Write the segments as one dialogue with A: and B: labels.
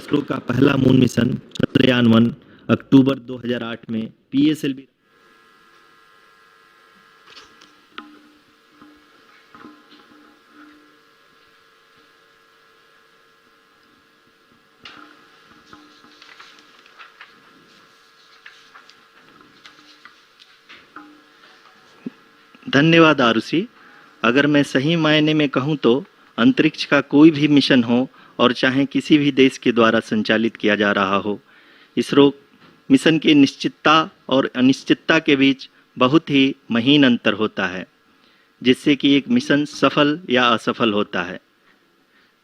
A: इसरो का पहला moon mission Chandrayaan 1 अक्टूबर 2008 में पीएसएलवी। धन्यवाद आरुषि। अगर मैं सही मायने में कहूं तो अंतरिक्ष का कोई भी मिशन हो और चाहे किसी भी देश के द्वारा संचालित किया जा रहा हो, इसरो मिशन की निश्चितता और अनिश्चितता के बीच बहुत ही महीन अंतर होता है, जिससे कि एक मिशन सफल या असफल होता है।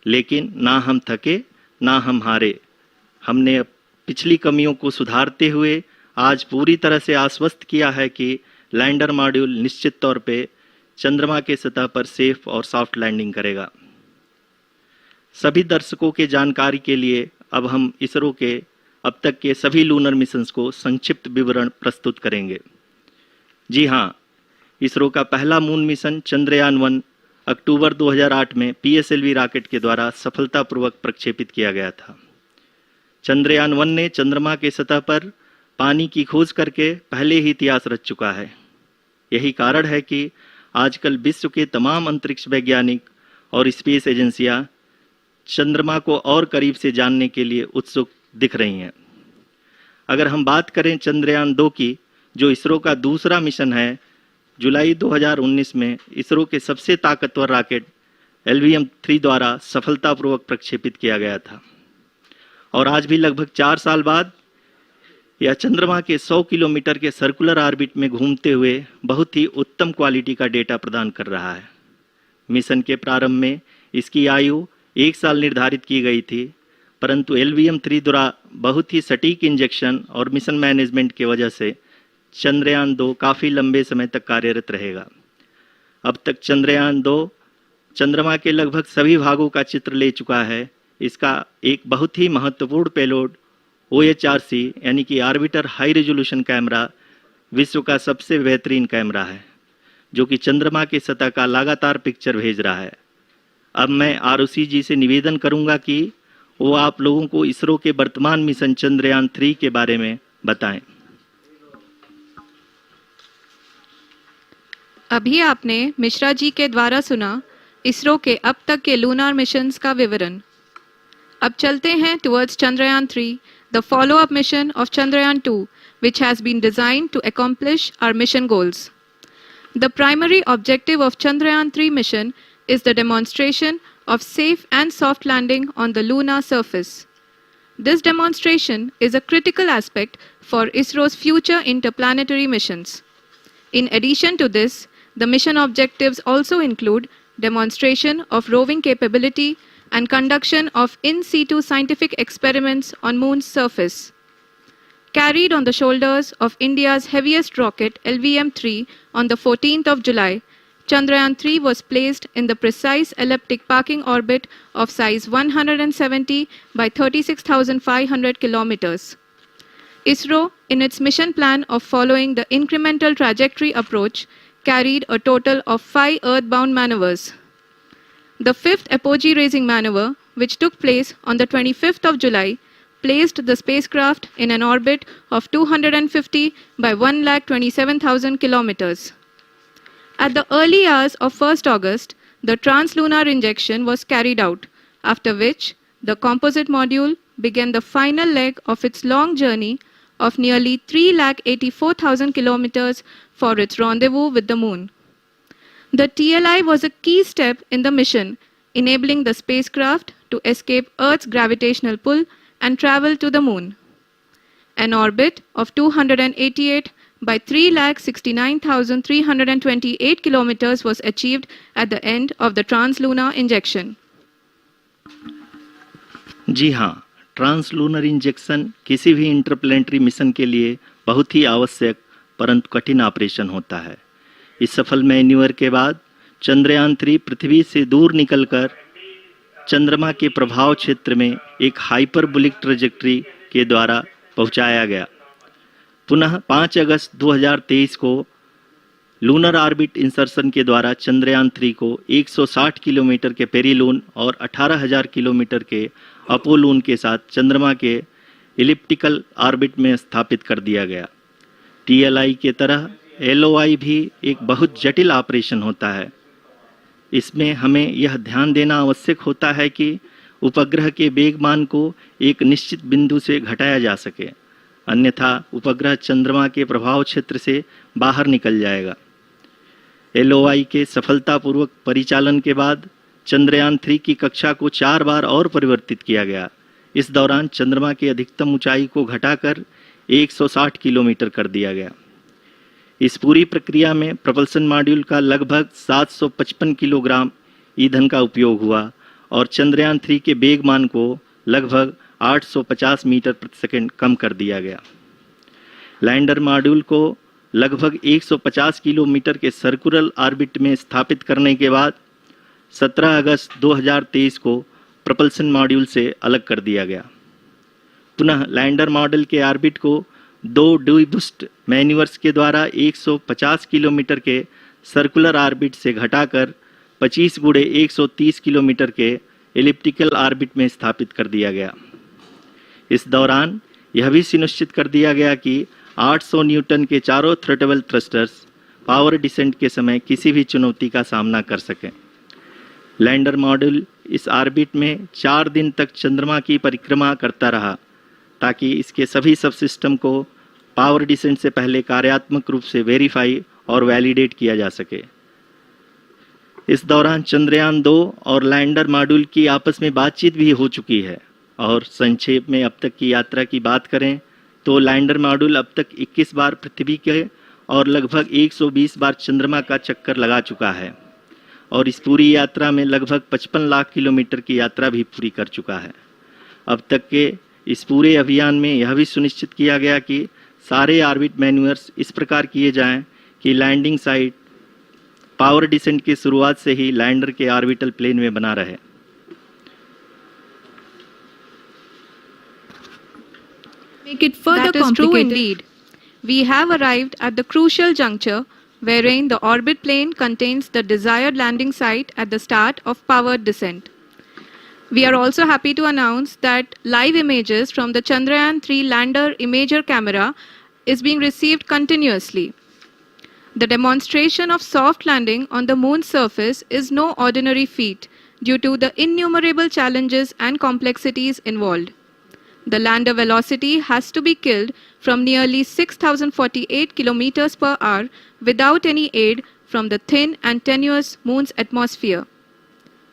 A: लेकिन ना हम थके ना हम हारे। हमने पिछली कमियों को सुधारते हुए आज पूरी तरह से आश्वस्त किया है कि लैंडर मॉड्यूल निश्चित तौर पे चंद्रमा के सतह पर सेफ और सॉफ्ट लैंडिंग करेगा। सभी दर्शकों के जानकारी के लिए अब हम इसरो के अब तक के सभी लूनर मिशंस को संक्षिप्त विवरण प्रस्तुत करेंगे। जी हाँ, इसरो का पहला मून मिशन चंद्रयान 1 अक्टूबर 2008 में पीएसएलवी रॉकेट के द्वारा सफलतापूर्वक प्रक्षेपित किया गया था। चंद्रयान 1 ने चंद्रमा के सतह पर पानी की खोज करके पहले ही इतिहास रच चुका है। यही कारण है कि आजकल विश्व के तमाम अंतरिक्ष वैज्ञानिक और स्पेस एजेंसियां चंद्रमा को और करीब से जानने के लिए उत्सुक दिख रही हैं। अगर हम बात करें चंद्रयान 2 की, जो इसरो का दूसरा मिशन है, जुलाई 2019 में इसरो के सबसे ताकतवर रॉकेट LVM-3 द्वारा सफलतापूर्वक प्रक्षेपित किया गया था। और आज भी लगभग 4 साल बाद यह चंद्रमा के 100 किलोमीटर के सर्कुलर ऑर्बिट में घूमते हुए बहुत ही उत्तम क्वालिटी का डेटा प्रदान कर रहा है। मिशन के प्रारंभ में इसकी आयु 1 साल निर्धारित की गई थी, परंतु LVM-3 द्वारा बहुत ही सटीक इंजेक्शन और मिशन मैनेजमेंट की वजह से चंद्रयान 2 काफ़ी लंबे समय तक कार्यरत रहेगा। अब तक चंद्रयान 2 चंद्रमा के लगभग सभी भागों का चित्र ले चुका है। इसका एक बहुत ही महत्वपूर्ण पेलोड OHRC यानी कि ऑर्बिटर हाई रेजोल्यूशन कैमरा विश्व का सबसे बेहतरीन कैमरा है, जो कि चंद्रमा की सतह का लगातार पिक्चर भेज रहा है। अब मैं आरुषि जी से निवेदन करूंगा कि वो आप लोगों को इसरो के वर्तमान मिशन चंद्रयान 3 के बारे में बताएं।
B: अभी आपने मिश्रा जी के द्वारा सुना इसरो के अब तक के लूनार मिशंस का विवरण। अब चलते हैं towards Chandrayaan 3, the follow-up mission of Chandrayaan 2, which has been designed to accomplish our mission goals. The primary objective of Chandrayaan 3 mission is the demonstration of safe and soft landing on the lunar surface. This demonstration is a critical aspect for ISRO's future interplanetary missions. In addition to this, the mission objectives also include demonstration of roving capability and conduction of in situ scientific experiments on Moon's surface. Carried on the shoulders of India's heaviest rocket LVM-3 on the 14th of July, Chandrayaan 3 was placed in the precise elliptic parking orbit of size 170 by 36,500 kilometers. ISRO, in its mission plan of following the incremental trajectory approach, carried a total of 5 earthbound maneuvers. The fifth apogee raising maneuver, which took place on the 25th of July, placed the spacecraft in an orbit of 250 by 1,27,000 kilometers. At the early hours of 1st August, the translunar injection was carried out, after which the composite module began the final leg of its long journey of nearly 3,84,000 kilometers for its rendezvous with the Moon. The TLI was a key step in the mission, enabling the spacecraft to escape Earth's gravitational pull and travel to the Moon. An orbit of 288 by 3,69,328 kilometers was achieved at the end of the translunar injection.
A: जी हाँ, translunar injection किसी भी interplanetary mission के लिए बहुत ही आवश्यक परंतु कठिन operation होता है। इस सफल मैन्यूवर के बाद चंद्रयान 3 पृथ्वी से दूर निकलकर चंद्रमा के प्रभाव क्षेत्र में एक हाइपरबोलिक ट्रेजेक्टरी के द्वारा पहुंचाया गया। पुनः 5 अगस्त 2023 को लूनर ऑर्बिट इंसर्शन के द्वारा चंद्रयान 3 को 160 किलोमीटर के पेरिलून और 18,000 किलोमीटर के अपोलून के साथ चंद्रमा के इलिप्टिकल ऑर्बिट में स्थापित कर दिया गया। TLI के तरह LOI भी एक बहुत जटिल ऑपरेशन होता है। इसमें हमें यह ध्यान देना आवश्यक होता है कि उपग्रह के वेगमान को एक निश्चित बिंदु से घटाया जा सके, अन्यथा उपग्रह चंद्रमा के प्रभाव क्षेत्र से बाहर निकल जाएगा। LOI के सफलतापूर्वक परिचालन के बाद चंद्रयान 3 की कक्षा को 4 बार और परिवर्तित किया गया। इस दौरान चंद्रमा की अधिकतम ऊंचाई को घटाकर 160 किलोमीटर कर दिया गया। इस पूरी प्रक्रिया में प्रपल्सन मॉड्यूल का लगभग 755 किलोग्राम ईंधन का उपयोग हुआ और चंद्रयान 3 के वेगमान को लगभग 850 मीटर प्रति सेकंड कम कर दिया गया। लैंडर मॉड्यूल को लगभग 150 किलोमीटर के सर्कुलर ऑर्बिट में स्थापित करने के बाद 17 अगस्त 2023 को प्रपल्सन मॉड्यूल से अलग कर दिया गया। पुनः लैंडर मॉडल के ऑर्बिट को 2 डीबूस्ट मैन्यूवर्स के द्वारा 150 किलोमीटर के सर्कुलर ऑर्बिट से घटाकर 25 गुणे 130 किलोमीटर के एलिप्टिकल ऑर्बिट में स्थापित कर दिया गया। इस दौरान यह भी सुनिश्चित कर दिया गया कि 800 न्यूटन के चारों थ्रोटेबल थ्रस्टर्स पावर डिसेंट के समय किसी भी चुनौती का सामना कर सकें। लैंडर मॉड्यूल इस ऑर्बिट में 4 दिन तक चंद्रमा की परिक्रमा करता रहा ताकि इसके सभी सब सिस्टम को पावर डिसेंट से पहले कार्यात्मक रूप से वेरीफाई और वैलिडेट किया जा सके। इस दौरान चंद्रयान 2 और लैंडर मॉड्यूल की आपस में बातचीत भी हो चुकी है। और संक्षेप में अब तक की यात्रा की बात करें तो लैंडर मॉड्यूल अब तक 21 बार पृथ्वी के और लगभग 120 बार चंद्रमा का चक्कर लगा चुका है और इस पूरी यात्रा में लगभग 55 लाख किलोमीटर की यात्रा भी पूरी कर चुका है। अब तक के इस पूरे अभियान में यह भी सुनिश्चित किया गया कि सारे ऑर्बिट मैन्यूवर्स इस प्रकार किए जाएं कि लैंडिंग साइट पावर डिसेंट की शुरुआत से ही लैंडर के ऑर्बिटल प्लेन में बना रहे।
B: Make it further
C: That is
B: complicated.
C: true indeed. We have arrived at the crucial juncture wherein the orbit plane contains the desired landing site at the start of powered descent. We are also happy to announce that live images from the Chandrayaan 3 lander imager camera is being received continuously. The demonstration of soft landing on the moon's surface is no ordinary feat due to the innumerable challenges and complexities involved. The lander velocity has to be killed from nearly 6,048 kilometers per hour without any aid from the thin and tenuous moon's atmosphere.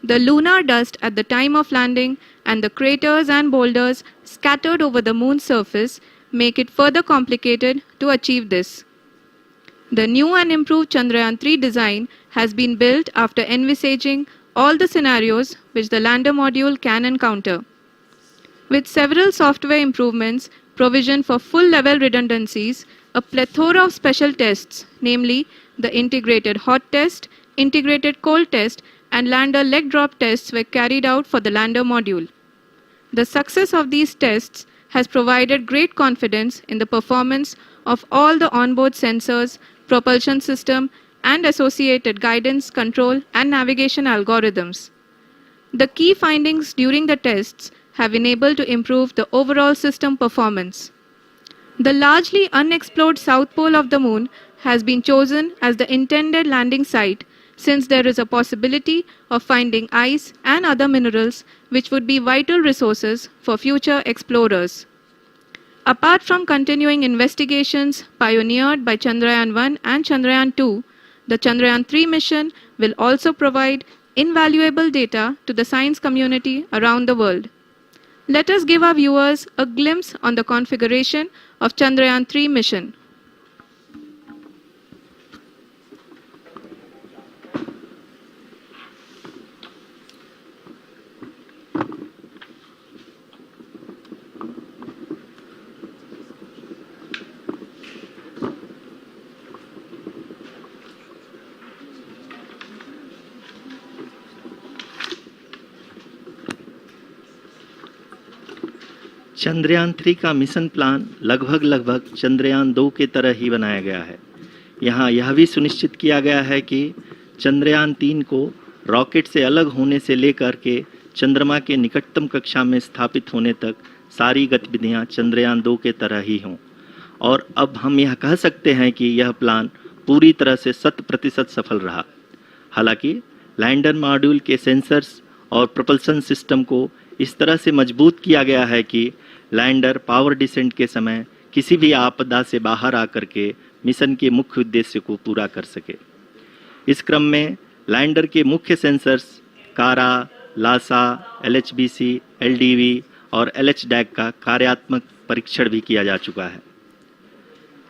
C: The lunar dust at the time of landing and the craters and boulders scattered over the moon's surface make it further complicated to achieve this. The new and improved Chandrayaan 3 design has been built after envisaging all the scenarios which the lander module can encounter. With several software improvements, provision for full-level redundancies, a plethora of special tests, namely the integrated hot test, integrated cold test, and lander leg drop tests were carried out for the lander module. The success of these tests has provided great confidence in the performance of all the onboard sensors, propulsion system, and associated guidance, control, and navigation algorithms. The key findings during the tests have enabled to improve the overall system performance. The largely unexplored south pole of the moon has been chosen as the intended landing site since there is a possibility of finding ice and other minerals which would be vital resources for future explorers. Apart from continuing investigations pioneered by Chandrayaan 1 and Chandrayaan 2, the Chandrayaan 3 mission will also provide invaluable data to the science community around the world. Let us give our viewers a glimpse on the configuration of Chandrayaan 3 mission.
A: Chandrayaan 3 का mission plan लगभग चंद्रयान 2 के तरह ही बनाया गया है। यहाँ यह भी सुनिश्चित किया गया है कि चंद्रयान 3 को रॉकेट से अलग होने से लेकर के चंद्रमा के निकटतम कक्षा में स्थापित होने तक सारी गतिविधियां चंद्रयान 2 के तरह ही हों। और अब हम यह कह सकते हैं कि यह प्लान पूरी तरह से 100% सफल रहा। हालांकि लैंडर मॉड्यूल के सेंसर्स और प्रोपल्शन सिस्टम को इस तरह से मजबूत किया गया है कि लैंडर पावर डिसेंट के समय किसी भी आपदा से बाहर आकर के मिशन के मुख्य उद्देश्य को पूरा कर सके। इस क्रम में लैंडर के मुख्य सेंसर्स कारा, लासा, LHBC, LDV और LHDAC का कार्यात्मक परीक्षण भी किया जा चुका है।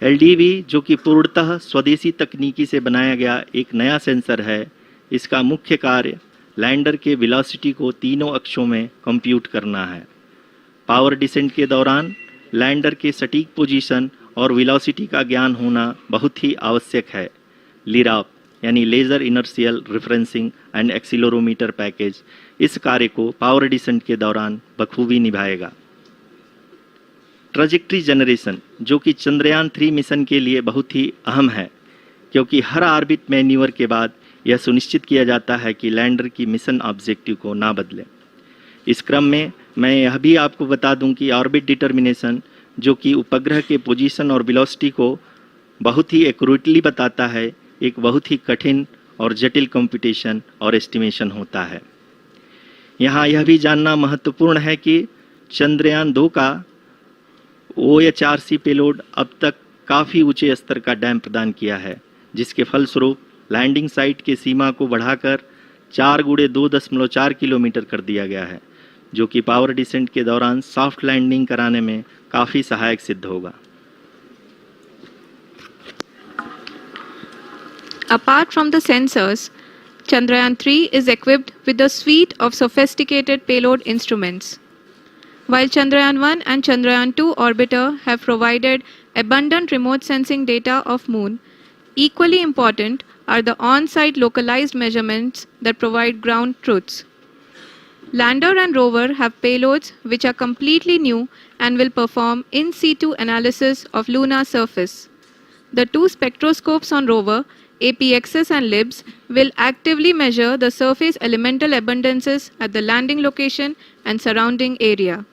A: LDV जो कि पूर्णतः स्वदेशी तकनीकी से बनाया गया एक नया सेंसर है, इसका मुख्य कार्य लैंडर के वेलोसिटी को तीनों अक्षों में कंप्यूट करना है। पावर डिसेंट के दौरान लैंडर के सटीक पोजीशन और वेलोसिटी का ज्ञान होना बहुत ही आवश्यक है। लिराप यानी laser inertial referencing and accelerometer package इस कार्य को पावर डिसेंट के दौरान बखूबी निभाएगा। ट्रैजेक्टरी जनरेशन जो कि चंद्रयान 3 मिशन के लिए बहुत ही अहम है, क्योंकि हर ऑर्बिट मैन्यूवर के बाद यह सुनिश्चित किया जाता है कि लैंडर की मिशन ऑब्जेक्टिव को ना बदले। इस क्रम में मैं यह भी आपको बता दूं कि ऑर्बिट डिटर्मिनेशन जो कि उपग्रह के पोजीशन और वेलोसिटी को बहुत ही एक्यूरेटली बताता है, एक बहुत ही कठिन और जटिल कंप्यूटेशन और एस्टिमेशन होता है। यहाँ यह भी जानना महत्वपूर्ण है कि चंद्रयान 2 का OHRC पेलोड अब तक काफ़ी ऊंचे स्तर का डैम प्रदान किया है, जिसके फलस्वरूप लैंडिंग साइट के सीमा को बढ़ाकर 4 × 2.4 किलोमीटर कर दिया गया है, जो कि पावर डिसेंट के दौरान सॉफ्ट लैंडिंग कराने में काफ़ी सहायक सिद्ध होगा।
B: Apart from the sensors, Chandrayaan 3 is equipped with a suite of sophisticated payload instruments. While Chandrayaan 1 and Chandrayaan 2 orbiter have provided abundant remote sensing data of Moon, equally important are the on-site localized measurements that provide ground truths. Lander and rover have payloads which are completely new and will perform in situ analysis of lunar surface. The two spectroscopes on rover, APXS and LIBS, will actively measure the surface elemental abundances at the landing location and surrounding area.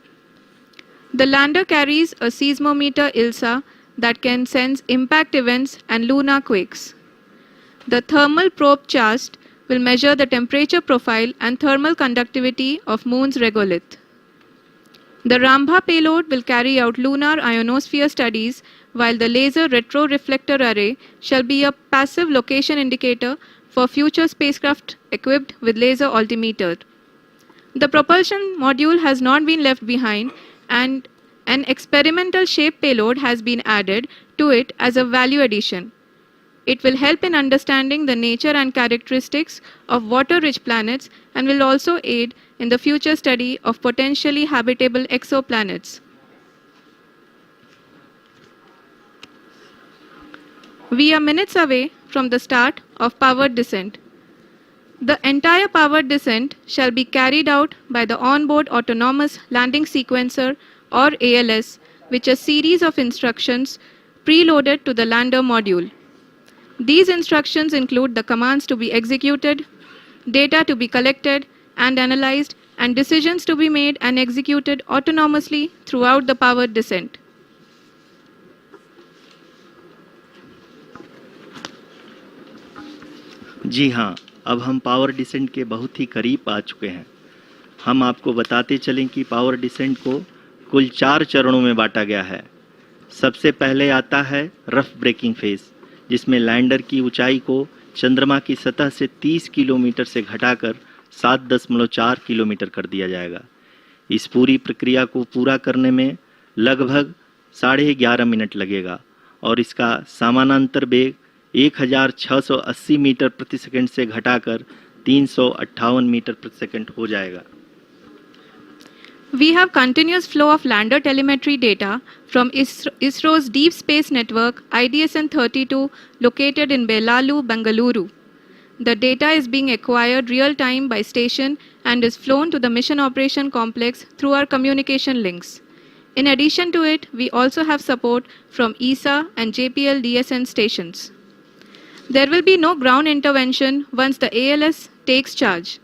B: The lander carries a seismometer ILSA that can sense impact events and lunar quakes. The thermal probe CHAST will measure the temperature profile and thermal conductivity of Moon's regolith. The Rambha payload will carry out lunar ionosphere studies, while the laser retroreflector array shall be a passive location indicator for future spacecraft equipped with laser altimeter. The propulsion module has not been left behind, and an experimental shape payload has been added to it as a value addition. It will help in understanding the nature and characteristics of water-rich planets and will also aid in the future study of potentially habitable exoplanets. We are minutes away from the start of powered descent. The entire powered descent shall be carried out by the onboard autonomous landing sequencer or ALS, which is a series of instructions preloaded to the lander module. These instructions include the commands to be executed, data to be collected and analyzed, and decisions to be made and executed autonomously throughout the powered descent.
A: जी हाँ, अब हम power descent के बहुत ही करीब आ चुके हैं। हम आपको बताते चलें कि पावर डिसेंट को कुल 4 चरणों में बांटा गया है। सबसे पहले आता है रफ ब्रेकिंग फेज, जिसमें लैंडर की ऊंचाई को चंद्रमा की सतह से 30 किलोमीटर से घटाकर 7.4 किलोमीटर कर दिया जाएगा। इस पूरी प्रक्रिया को पूरा करने में लगभग 11.5 मिनट लगेगा और इसका समानांतर वेग 1680 मीटर प्रति सेकंड से घटाकर 358 मीटर प्रति सेकंड हो जाएगा।
B: We have continuous flow of lander telemetry data from ISRO's Deep Space Network IDSN-32 located in Belalu, Bengaluru. The data is being acquired real-time by station and is flown to the Mission Operation Complex through our communication links. In addition to it, we also have support from ESA and JPL DSN stations. There will be no ground intervention once the ALS takes charge.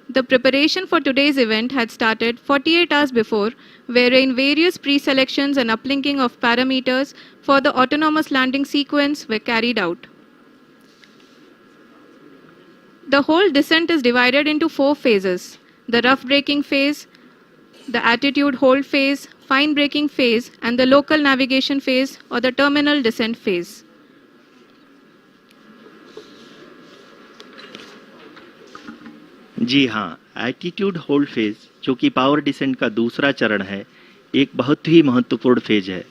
C: The preparation for today's event had started 48 hours before, wherein various pre-selections and uplinking of parameters for the autonomous landing sequence were carried out. The whole descent is divided into 4 phases: the rough braking phase, the attitude hold phase, fine braking phase, and the local navigation phase or the terminal descent phase.
A: जी हाँ, attitude hold phase जो कि power descent का दूसरा चरण है, एक बहुत ही महत्वपूर्ण फेज है।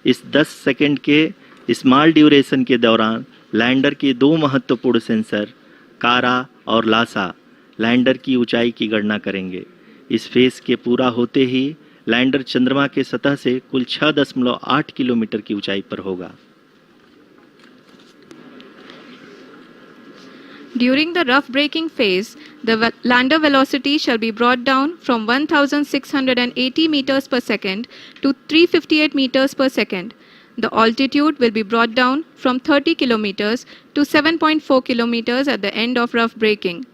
A: इस 10 सेकंड के स्मॉल ड्यूरेशन के दौरान लैंडर के 2 महत्वपूर्ण सेंसर कारा और लासा लैंडर की ऊंचाई की गणना करेंगे। इस फेज के पूरा होते ही लैंडर चंद्रमा के सतह से कुल 6.8 किलोमीटर की ऊंचाई पर होगा।
C: During the rough braking phase, the lander velocity shall be brought down from 1,680 meters per second to 358 meters per second. The altitude will be brought down from 30 kilometers to 7.4 kilometers at the end of rough braking.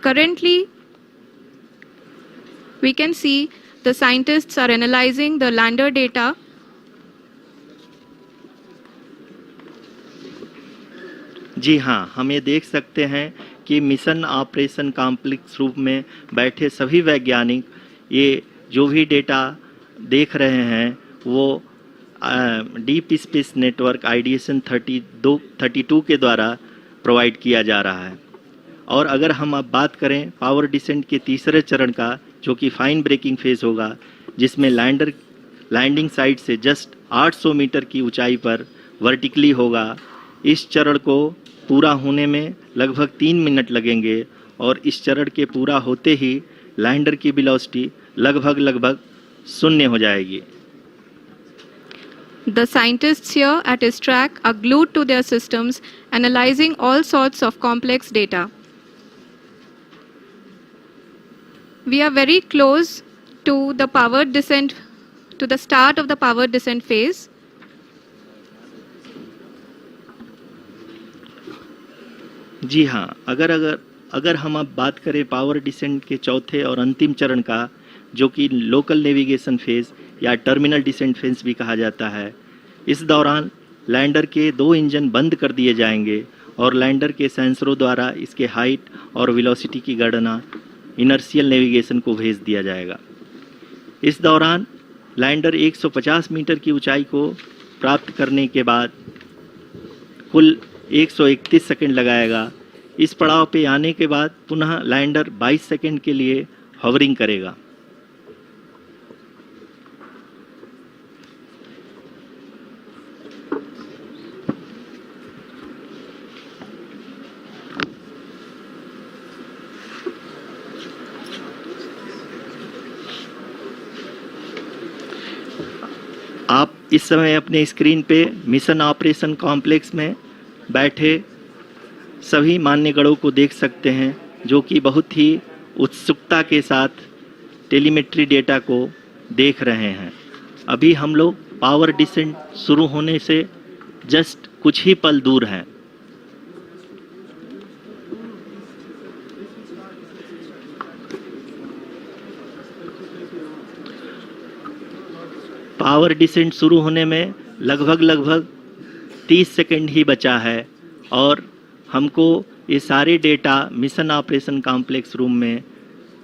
C: Currently, we can see the scientists are analyzing the lander data.
A: जी हाँ, हम ये देख सकते हैं कि mission operation complex रूप में बैठे सभी वैज्ञानिक ये जो भी डेटा देख रहे हैं वो डीप स्पेस नेटवर्क आईडीएसन 32 के द्वारा प्रोवाइड किया जा रहा है। और अगर हम अब बात करें पावर डिसेंट के तीसरे चरण का, जो कि फाइन ब्रेकिंग फेज होगा, जिसमें लैंडर लैंडिंग साइट से जस्ट 800 मीटर की ऊंचाई पर वर्टिकली होगा। इस चरण को पूरा होने में लगभग 3 मिनट लगेंगे और इस चरण के पूरा होते ही लैंडर की वेलोसिटी लगभग 0 हो जाएगी।
C: The scientists here at his track are glued to their systems, analyzing all sorts of complex data. We are very close to the power descent, to the start of the power descent phase.
A: जी हाँ, अगर हम अब बात करें power descent के चौथे और अंतिम चरण का, जो कि लोकल नेविगेशन फेज या टर्मिनल डिसेंट फेज भी कहा जाता है, इस दौरान लैंडर के 2 इंजन बंद कर दिए जाएंगे और लैंडर के सेंसरों द्वारा इसके हाइट और वेलोसिटी की गणना इनर्शियल नेविगेशन को भेज दिया जाएगा। इस दौरान लैंडर 150 मीटर की ऊंचाई को प्राप्त करने के बाद कुल 131 सेकंड लगाएगा। इस पड़ाव पे आने के बाद पुनः लैंडर 22 सेकंड के लिए हवरिंग करेगा। आप इस समय अपने स्क्रीन पे मिशन ऑपरेशन कॉम्प्लेक्स में बैठे सभी मान्यगणों को देख सकते हैं, जो कि बहुत ही उत्सुकता के साथ टेलीमेट्री डेटा को देख रहे हैं। अभी हम लोग पावर डिसेंट शुरू होने से जस्ट कुछ ही पल दूर हैं। पावर डिसेंट शुरू होने में लगभग 30 सेकंड ही बचा है और हमको ये सारे data mission operation complex room में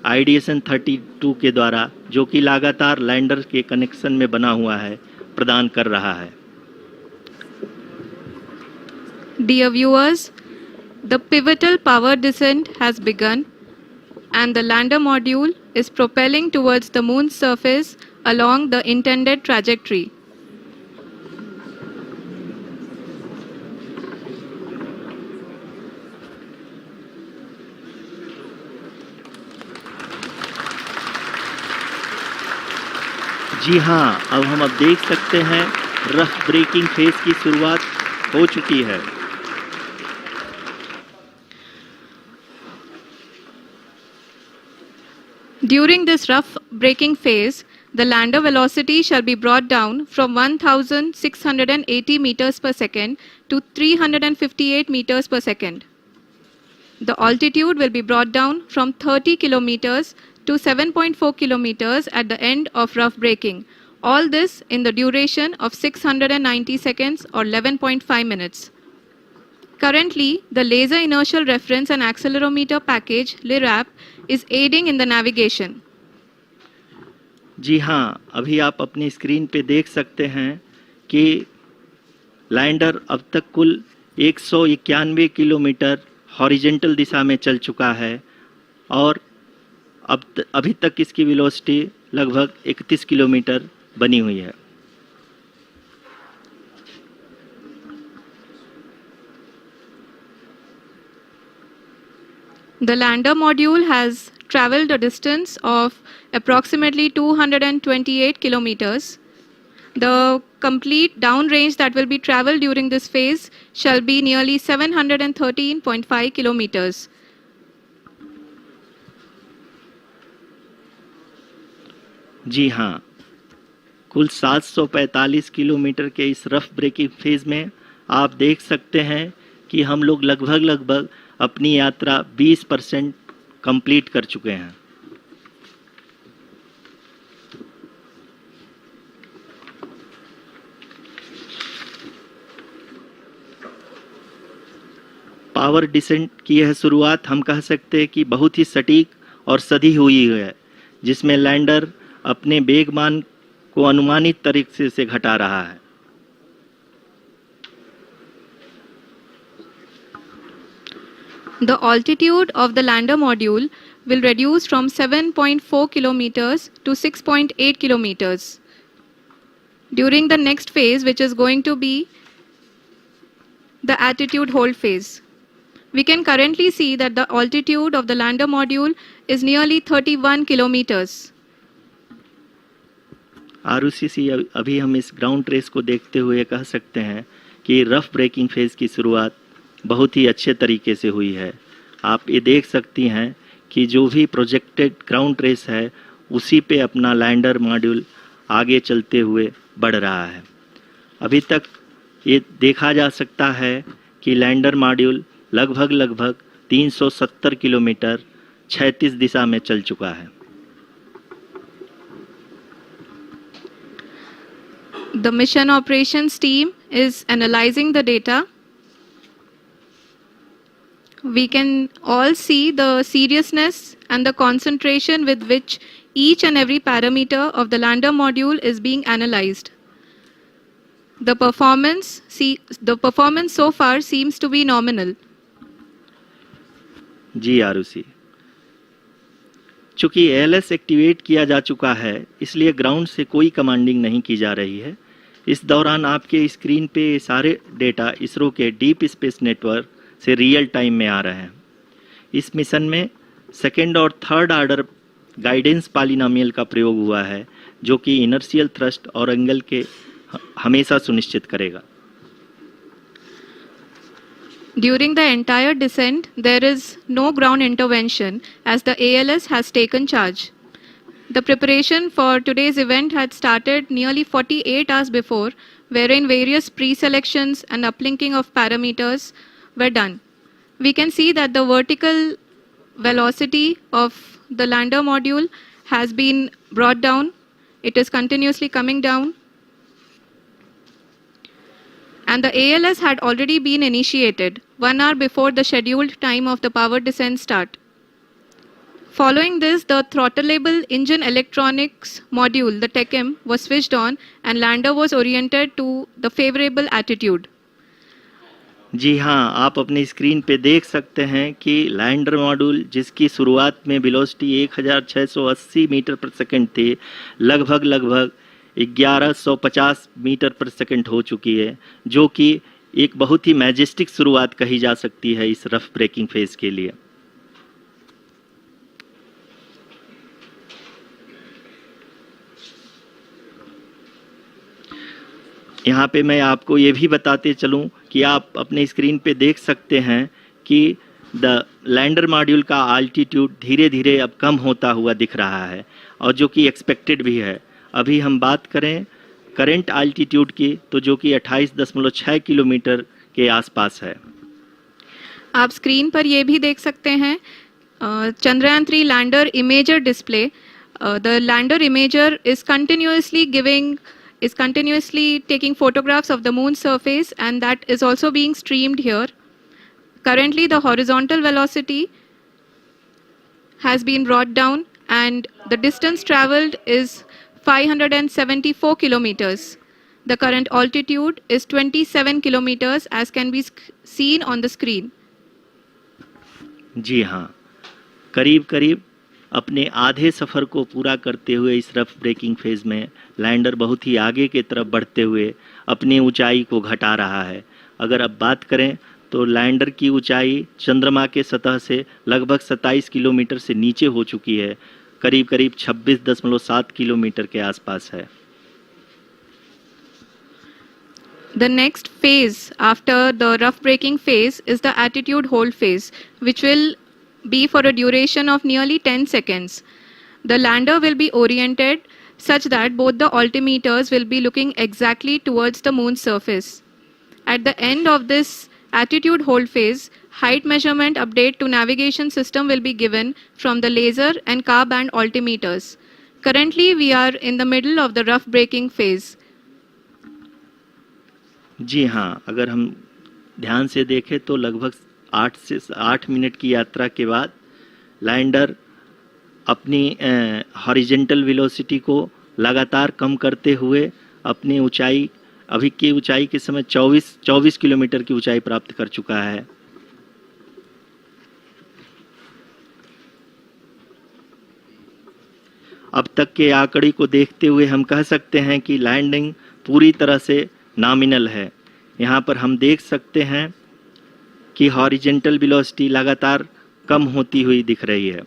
A: आईडीएसन 32 के द्वारा, जो कि लगातार लैंडर के कनेक्शन में बना हुआ है, प्रदान कर रहा है।
C: Dear viewers, the pivotal power descent has begun and the lander module is propelling towards the moon's surface along the intended trajectory.
A: जी हाँ, अब हम देख सकते हैं रफ ब्रेकिंग फेज की शुरुआत हो चुकी है।
C: During this rough braking phase, the lander velocity shall be brought down from 1,680 meters per second to 358 meters per second. The altitude will be brought down from 30 kilometers to 7.4 kilometers at the end of rough braking. All this in the duration of 690 seconds or 11.5 minutes. Currently, the Laser Inertial Reference and Accelerometer package (LIRAP) is aiding in the navigation.
A: जी हाँ, अभी आप अपनी screen पे देख सकते हैं कि lander अब तक कुल 191 किलोमीटर हॉरिजेंटल दिशा में चल चुका है और अभी तक इसकी वेलोसिटी लगभग 31 किलोमीटर बनी हुई है।
C: The lander module has traveled a distance of approximately 228 kilometers. The complete downrange that will be traveled during this phase shall be nearly 713.5 kilometers.
A: जी हाँ, कुल 745 किलोमीटर के इस रफ ब्रेकिंग फेज में आप देख सकते हैं कि हम लोग लगभग अपनी यात्रा 20% कंप्लीट कर चुके हैं। पावर डिसेंट की यह शुरुआत हम कह सकते हैं कि बहुत ही सटीक और सधी हुई है, जिसमें लैंडर अपने वेगमान को अनुमानित तरीके से घटा रहा है।
C: The altitude of the lander module will reduce from 7.4 kilometers to 6.8 kilometers. During the next phase, which is going to be the attitude hold phase. We can currently see that the altitude of the lander module is nearly 31 kilometers.
A: Arushi, अभी हम इस ground race को देखते हुए कह सकते हैं कि रफ ब्रेकिंग फेज की शुरुआत बहुत ही अच्छे तरीके से हुई है। आप ये देख सकती हैं कि जो भी प्रोजेक्टेड ग्राउंड रेस है उसी पे अपना लैंडर मॉड्यूल आगे चलते हुए बढ़ रहा है। अभी तक ये देखा जा सकता है कि लैंडर मॉड्यूल लगभग 370 किलोमीटर क्षैतिज दिशा में चल चुका है।
C: The mission operations team is analyzing the data. We can all see the seriousness and the concentration with which each and every parameter of the lander module is being analyzed. The performance so far seems to be nominal.
A: जी आरुषि, चूंकि ALS activate किया जा चुका है इसलिए ground से कोई commanding नहीं की जा रही है। इस दौरान आपके स्क्रीन पे सारे डेटा इसरो के डीप स्पेस नेटवर्क से रियल टाइम में आ रहे हैं। इस मिशन में सेकेंड और थर्ड ऑर्डर गाइडेंस पॉलिनोमियल का प्रयोग हुआ है, जो कि इनर्शियल थ्रस्ट और एंगल के हमेशा सुनिश्चित करेगा।
C: During the entire descent, there is no ground intervention as the ALS has taken charge. The preparation for today's event had started nearly 48 hours before, wherein various pre-selections and uplinking of parameters were done. We can see that the vertical velocity of the lander module has been brought down. It is continuously coming down. And the ALS had already been initiated 1 hour before the scheduled time of the power descent start. Following this, the throttleable engine electronics module, the TECM, was switched on and lander was oriented to the favorable attitude.
A: जी हाँ, आप अपनी screen पे देख सकते हैं कि lander module जिसकी शुरुआत में वेलोसिटी 1680 मीटर पर सेकंड थी, लगभग 1150 मीटर पर सेकंड हो चुकी है, जो कि एक बहुत ही मैजेस्टिक शुरुआत कही जा सकती है इस रफ ब्रेकिंग फेज के लिए। यहाँ पे मैं आपको ये भी बताते चलूँ कि आप अपने स्क्रीन पे देख सकते हैं कि द लैंडर मॉड्यूल का आल्टीट्यूड धीरे धीरे अब कम होता हुआ दिख रहा है, और जो कि एक्सपेक्टेड भी है। अभी हम बात करें करंट आल्टीट्यूड की, तो जो कि 28.6 किलोमीटर के आसपास है।
B: आप स्क्रीन पर ये भी देख सकते हैं Chandrayaan 3 lander imager display. The lander imager is continuously taking photographs of the moon's surface, and that is also being streamed here. Currently, the horizontal velocity has been brought down, and the distance traveled is 574 kilometers. The current altitude is 27 kilometers, as can be seen on the screen.
A: जी हाँ, करीब करीब अपने आधे सफ़र को पूरा करते हुए इस रफ ब्रेकिंग फेज में लैंडर बहुत ही आगे की तरफ बढ़ते हुए अपनी ऊंचाई को घटा रहा है। अगर अब बात करें तो लैंडर की ऊंचाई चंद्रमा के सतह से लगभग 27 किलोमीटर से नीचे हो चुकी है, करीब करीब 26.7 किलोमीटर के आसपास है।
B: The next phase after the rough braking phase is the attitude hold phase, which will be for a duration of nearly 10 seconds. The lander will be oriented such that both the altimeters will be looking exactly towards the moon's surface. At the end of this attitude hold phase, height measurement update to navigation system will be given from the laser and car band altimeters. Currently, we are in the middle of the rough braking phase.
A: जी हाँ, अगर हम ध्यान से देखें तो लगभग 8 minute की यात्रा के बाद लैंडर अपनी हॉरिजेंटल वेलोसिटी को लगातार कम करते हुए अपनी ऊंचाई, अभी की ऊंचाई के समय 24 किलोमीटर की ऊंचाई प्राप्त कर चुका है। अब तक के आंकड़े को देखते हुए हम कह सकते हैं कि लैंडिंग पूरी तरह से नॉमिनल है। यहाँ पर हम देख सकते हैं कि हॉरिजेंटल वेलोसिटी लगातार कम होती हुई दिख रही है।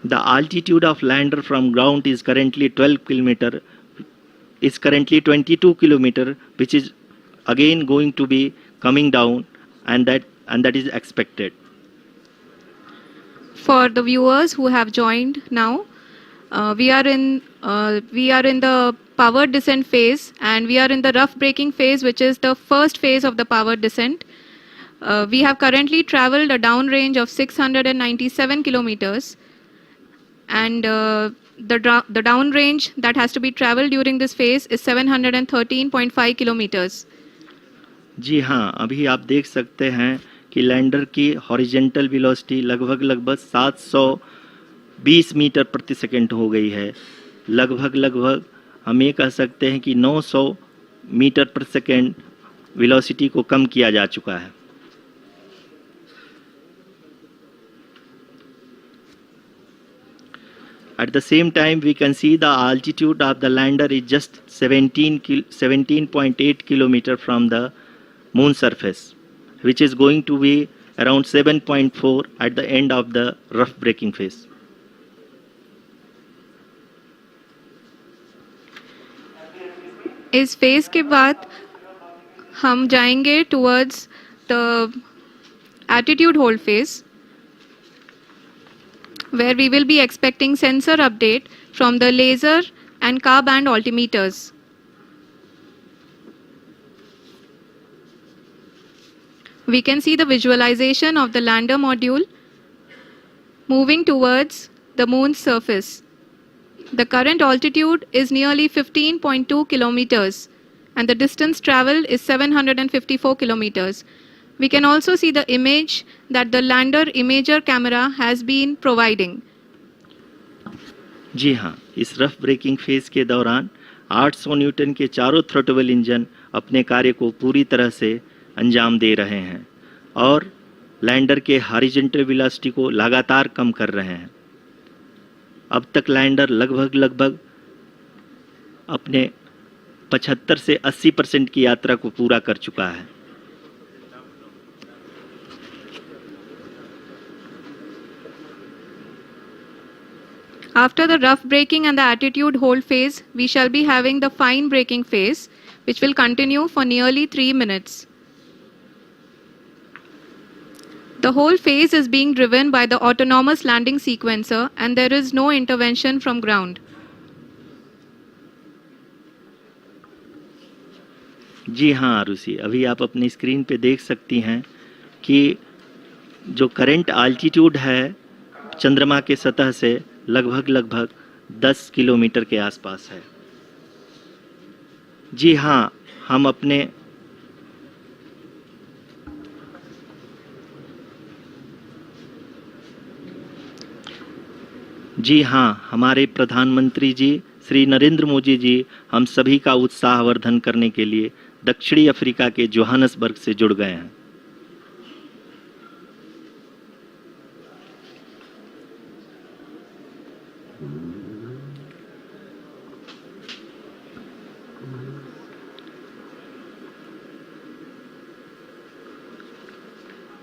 A: The altitude of lander from ground is currently 22 kilometer, which is again going to be coming down, and that is expected.
B: For the viewers who have joined now, we are in the power descent phase, and we are in the rough braking phase, which is the first phase of the power descent. We have currently traveled a downrange of 697 kilometers, and the downrange that has to be traveled during this phase is 713.5 kilometers.
A: जी हाँ, अभी आप देख सकते हैं कि lander की horizontal velocity लगभग 720 metre प्रति सेकंड हो गई है। लगभग हम ये कह सकते हैं कि 900 मीटर प्रति सेकंड वेलोसिटी को कम किया जा चुका है। At the same time, we can see the altitude of the lander is just 17.8 kilometer from the moon surface, which is going to be around 7.4 at the end of the rough braking phase.
B: इस phase के बाद हम जाएंगे towards the attitude hold phase, where we will be expecting sensor update from the laser and car band altimeters. We can see the visualization of the lander module moving towards the moon's surface. The current altitude is nearly 15.2 kilometers, and the distance traveled is 754 kilometers. We can also see the image that the lander imager camera has been providing.
A: जी हाँ, इस rough breaking phase के दौरान 800 Newton के चारों throttle engine अपने कार्य को पूरी तरह से अंजाम दे रहे हैं और लैंडर के हॉरिजॉन्टल वेलोसिटी को लगातार कम कर रहे हैं। अब तक लैंडर लगभग अपने 75 से 80% की यात्रा को पूरा कर चुका है।
B: After the rough braking and the attitude hold phase, we shall be having the fine braking phase, which will continue for nearly 3 minutes.
C: The whole phase is being driven by the autonomous landing sequencer and there is no intervention from ground.
A: जी हाँ आरुषि, अभी आप अपनी screen पे देख सकती हैं कि जो करंट आल्टीट्यूड है चंद्रमा के सतह से लगभग 10 किलोमीटर के आसपास है। जी हाँ, हम अपने जी हाँ, हमारे प्रधानमंत्री जी श्री नरेंद्र मोदी जी हम सभी का उत्साहवर्धन करने के लिए दक्षिणी अफ्रीका के जोहानसबर्ग से जुड़ गए हैं।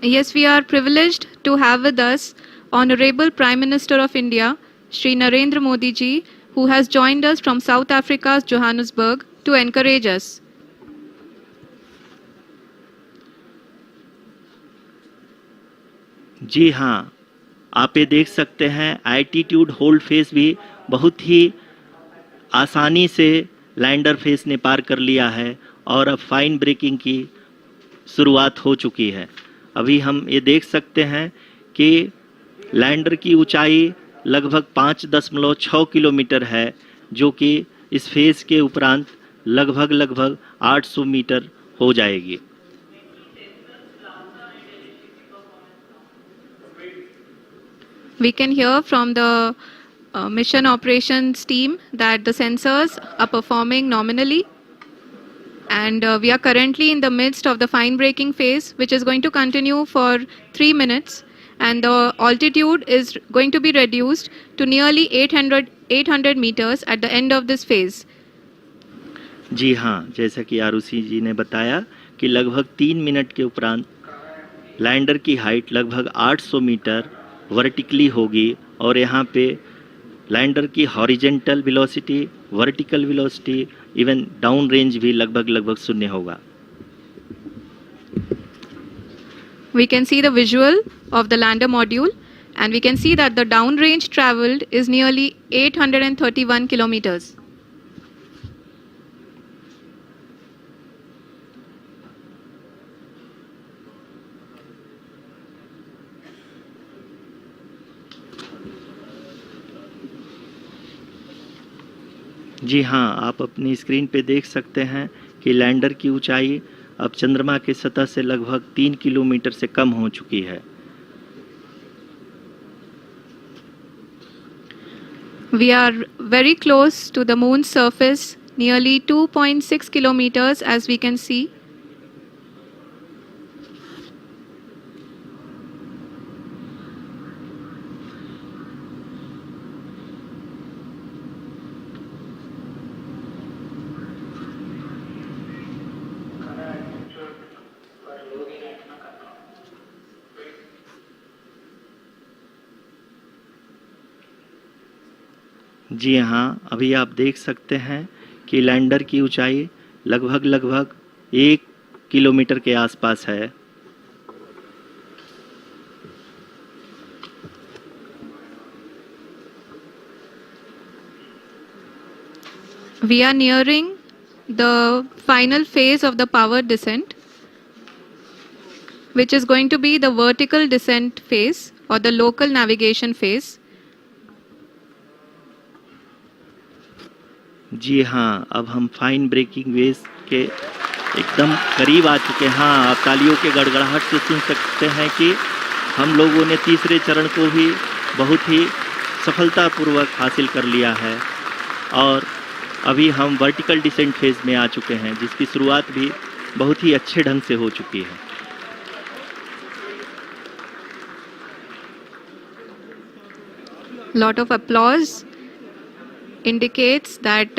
C: Yes, we are privileged to have with us Honorable Prime Minister of India, Shri Narendra Modi ji, who has joined us from South Africa's Johannesburg to encourage us.
A: जी हाँ, आप ये देख सकते हैं एल्टीट्यूड होल्ड फेस भी बहुत ही आसानी से लैंडर फेस ने पार कर लिया है और अब फाइन ब्रेकिंग की शुरुआत हो चुकी है। अभी हम ये देख सकते हैं कि लैंडर की ऊंचाई लगभग 5.6 किलोमीटर है, जो कि इस फेज के उपरांत लगभग 800 मीटर हो जाएगी।
C: We can hear from the mission operations team that the sensors are performing nominally. And we are currently in the midst of the fine braking phase, which is going to continue for 3 minutes. And the altitude is going to be reduced to nearly 800 meters at the end of this phase.
A: जी हाँ, जैसा कि आरुषि जी ने बताया कि लगभग 3 minute के उपरांत lander की हाइट लगभग 800 मीटर वर्टिकली होगी और यहाँ पे लैंडर की horizontal velocity, vertical velocity, even down range भी लगभग शून्य होगा।
C: We can see the visual of the lander module and we can see that the down range traveled is nearly 831 kilometers.
A: जी हाँ, आप अपनी स्क्रीन पे देख सकते हैं कि लैंडर की ऊंचाई अब चंद्रमा के सतह से लगभग 3 किलोमीटर से कम हो चुकी है।
C: We are very close to the moon's surface, nearly 2.6 kilometers as we can see.
A: जी हाँ, अभी आप देख सकते हैं कि लैंडर की ऊंचाई लगभग 1 किलोमीटर के आसपास है।
C: We are nearing the final phase of the power descent, which is going to be the vertical descent phase or the local navigation phase.
A: जी हाँ, अब हम फाइन ब्रेकिंग वेव के एकदम करीब आ चुके हैं। हाँ, आप तालियों के गड़गड़ाहट से सुन सकते हैं कि हम लोगों ने तीसरे चरण को भी बहुत ही सफलतापूर्वक हासिल कर लिया है और अभी हम वर्टिकल डिसेंट फेज में आ चुके हैं, जिसकी शुरुआत भी बहुत ही अच्छे ढंग से हो चुकी है।
C: Lot of applause indicates that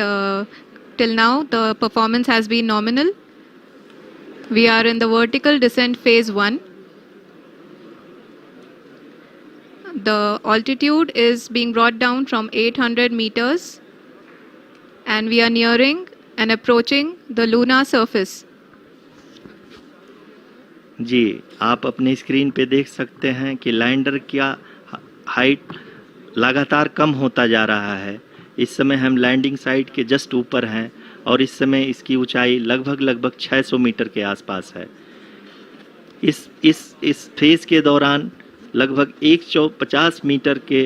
C: till now the performance has been nominal. We are in the vertical descent phase 1. The altitude is being brought down from 800 meters and we are nearing and approaching the lunar surface.
A: जी, आप अपने screen पे देख सकते हैं कि lander का height लगातार कम होता जा रहा है। इस समय हम लैंडिंग साइट के जस्ट ऊपर हैं और इस समय इसकी ऊंचाई लगभग 600 मीटर के आसपास है। इस फेज के दौरान लगभग 150 मीटर के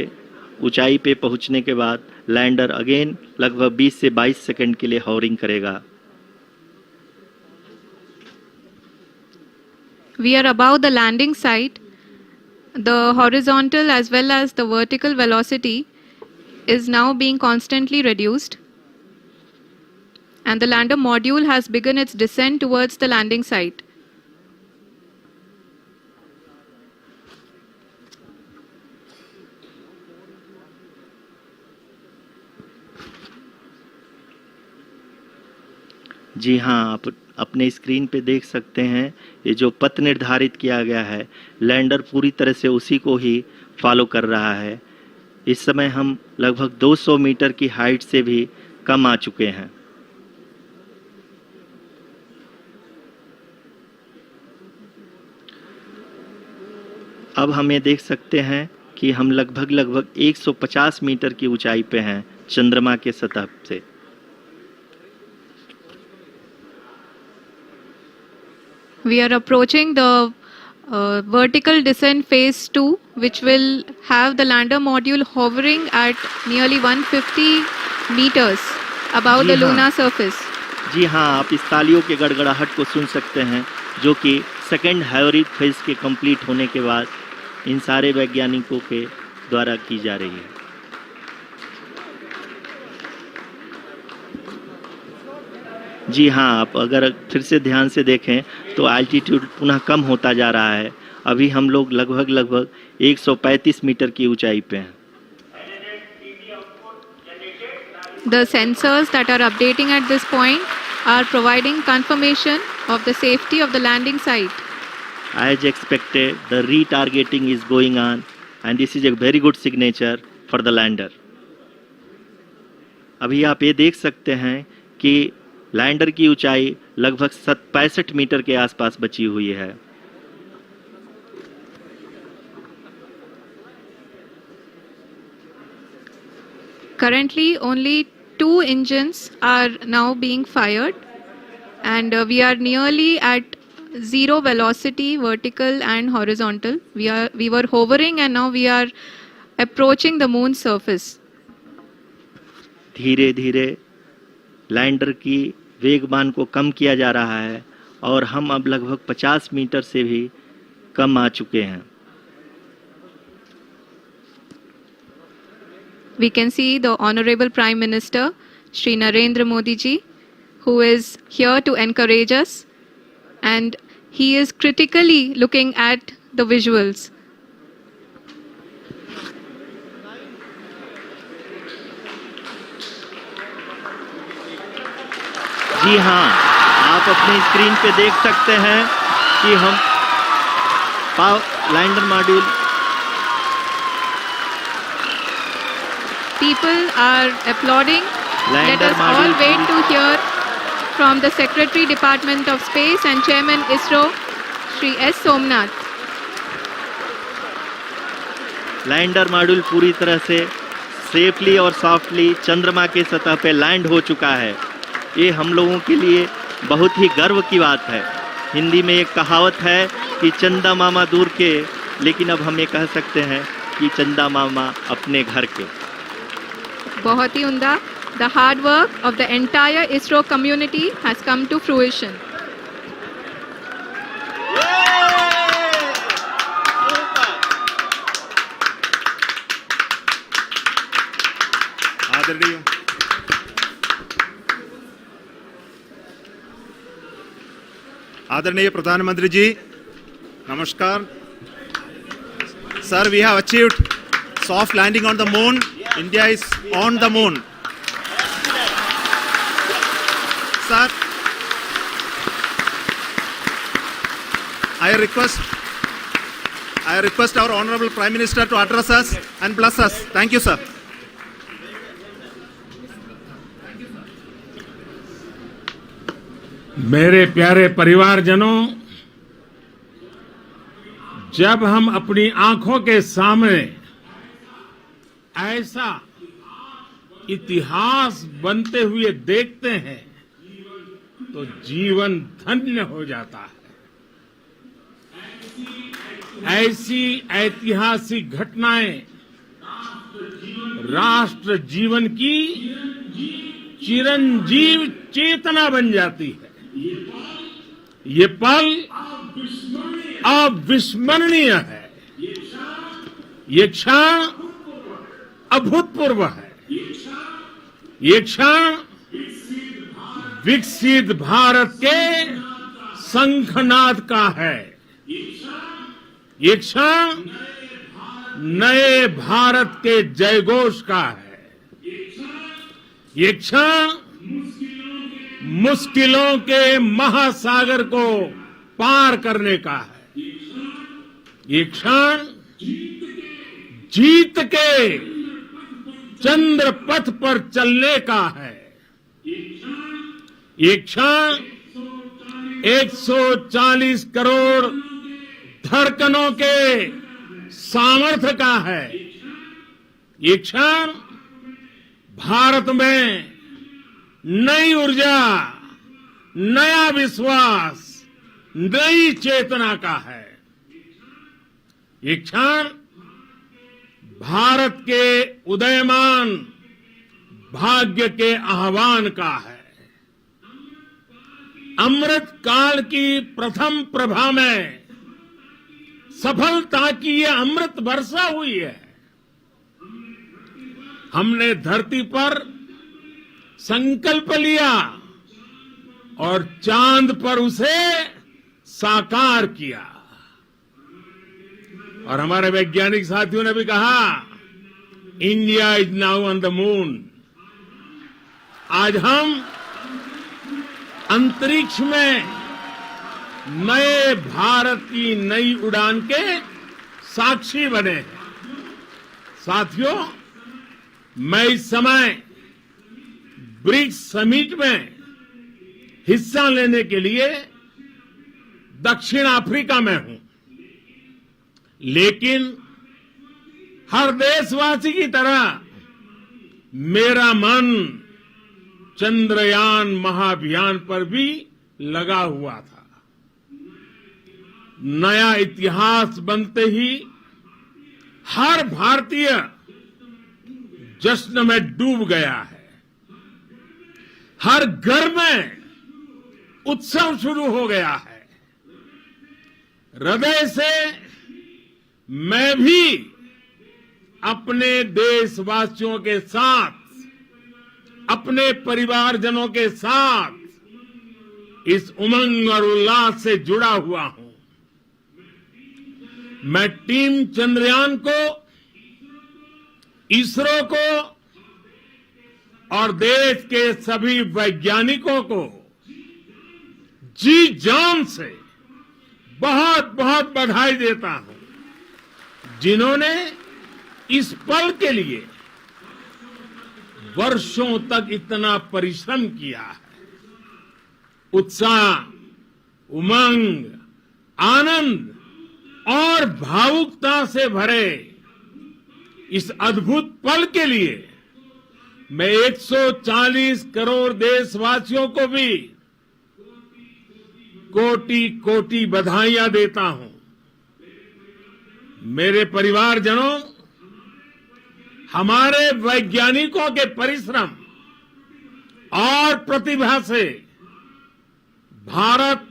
A: ऊंचाई पे पहुंचने के बाद लैंडर अगेन लगभग 20 से 22 सेकंड के लिए हॉवरिंग करेगा।
B: We are above the landing site. The horizontal as well as the vertical velocity is now being constantly reduced. And the lander module has begun its descent towards the landing site.
A: जी हाँ, आप अपने screen पे देख सकते हैं ये जो पथ निर्धारित किया गया है, लैंडर पूरी तरह से उसी को ही फॉलो कर रहा है। इस समय हम लगभग 200 मीटर की हाइट से भी कम आ चुके हैं। अब हम ये देख सकते हैं कि हम लगभग 150 मीटर की ऊंचाई पे हैं चंद्रमा के सतह से।
B: We are approaching the vertical descent phase 2, which will have the lander module hovering at nearly 150 meters above the lunar surface.
A: जी हाँ, आप इस तालियों के गड़गड़ाहट को सुन सकते हैं जो कि सेकेंड हाइब्रिड फेज के कंप्लीट होने के बाद इन सारे वैज्ञानिकों के द्वारा की जा रही है। जी हाँ, आप अगर फिर से ध्यान से देखें तो एल्टीट्यूड पुनः कम होता जा रहा है। अभी हम लोग लगभग 135 मीटर की ऊंचाई पे हैं।
B: The sensors that are updating at this point are providing confirmation of the safety of the landing site.
A: As expected, the retargeting is going on and this is a very good signature for the lander. अभी आप ये देख सकते हैं कि lander की ऊंचाई लगभग 65 मीटर के आसपास बची हुई है।
B: Currently, only 2 engines are now being fired, and we are nearly at zero velocity, vertical and horizontal. We were hovering, and now we are approaching the moon's surface.
A: धीरे धीरे लैंडर की वेगमान को कम किया जा रहा है और हम अब लगभग 50 मीटर से भी कम आ चुके हैं।
B: We can see the Honorable Prime Minister, Shri Narendra Modi ji, who is here to encourage us, and he is critically looking at the visuals.
A: जी हाँ, आप अपनी स्क्रीन पे देख सकते हैं कि हम lander module
B: People are applauding. Let
A: Lander
B: us all
A: module
B: wait to hear from the Secretary Department of Space and Chairman ISRO, Shri S. Somnath.
A: Lander module पूरी तरह से सेफली और सॉफ्टली चंद्रमा के सतह पे लैंड हो चुका है। ये हम लोगों के लिए बहुत ही गर्व की बात है। हिंदी में एक कहावत है कि चंदा मामा दूर के, लेकिन अब हम ये कह सकते हैं कि चंदा मामा अपने घर के।
B: बहुत ही उम्दा. The hard work of the entire ISRO community has come to fruition.
D: आदरणीय प्रधानमंत्री जी, नमस्कार. Sir, we have achieved soft landing on the moon. India is on the moon. Sir, I request our Honorable Prime Minister to address us and bless us. Thank you, sir.
E: मेरे प्यारे परिवारजनों, जब हम अपनी आंखों के सामने ऐसा इतिहास बनते हुए देखते हैं तो जीवन धन्य हो जाता है। ऐसी ऐतिहासिक घटनाएं राष्ट्र जीवन की चिरंजीव चेतना बन जाती है। ये पल अविस्मरणीय है। ये क्षण अभूतपूर्व है। ये क्षण विकसित भारत के शंखनाद का है। ये क्षण नए भारत के जयघोष का है। ये क्षण मुश्किलों के महासागर को पार करने का है। ये क्षण जीत के चंद्र पथ पर चलने का है। ये क्षण 140 करोड़ धड़कनों के सामर्थ्य का है। ये क्षण भारत में नई ऊर्जा, नया विश्वास, नई चेतना का है। ये क्षण भारत के उदयमान भाग्य के आह्वान का है। अमृत काल की प्रथम प्रभा में सफलता की यह अमृत वर्षा हुई है। हमने धरती पर संकल्प लिया और चांद पर उसे साकार किया। और हमारे वैज्ञानिक साथियों ने भी कहा, India is now on the moon. आज हम अंतरिक्ष में नए भारत की नई उड़ान के साक्षी बने हैं। साथियों, मैं इस समय ब्रिक्स समिट में हिस्सा लेने के लिए दक्षिण अफ्रीका में हूं, लेकिन हर देशवासी की तरह मेरा मन चंद्रयान महाअभियान पर भी लगा हुआ था। नया इतिहास बनते ही हर भारतीय जश्न में डूब गया है। हर घर में उत्सव शुरू हो गया है। हृदय से मैं भी अपने देशवासियों के साथ, अपने परिवारजनों के साथ इस उमंग और उल्लास से जुड़ा हुआ हूं। मैं टीम चंद्रयान को, इसरो को और देश के सभी वैज्ञानिकों को जी जान से बहुत बहुत बधाई देता हूं, जिन्होंने इस पल के लिए वर्षों तक इतना परिश्रम किया है। उत्साह, उमंग, आनंद और भावुकता से भरे इस अद्भुत पल के लिए मैं 140 करोड़ देशवासियों को भी कोटि कोटि बधाइयां देता हूं। मेरे परिवारजनों, हमारे वैज्ञानिकों के परिश्रम और प्रतिभा से भारत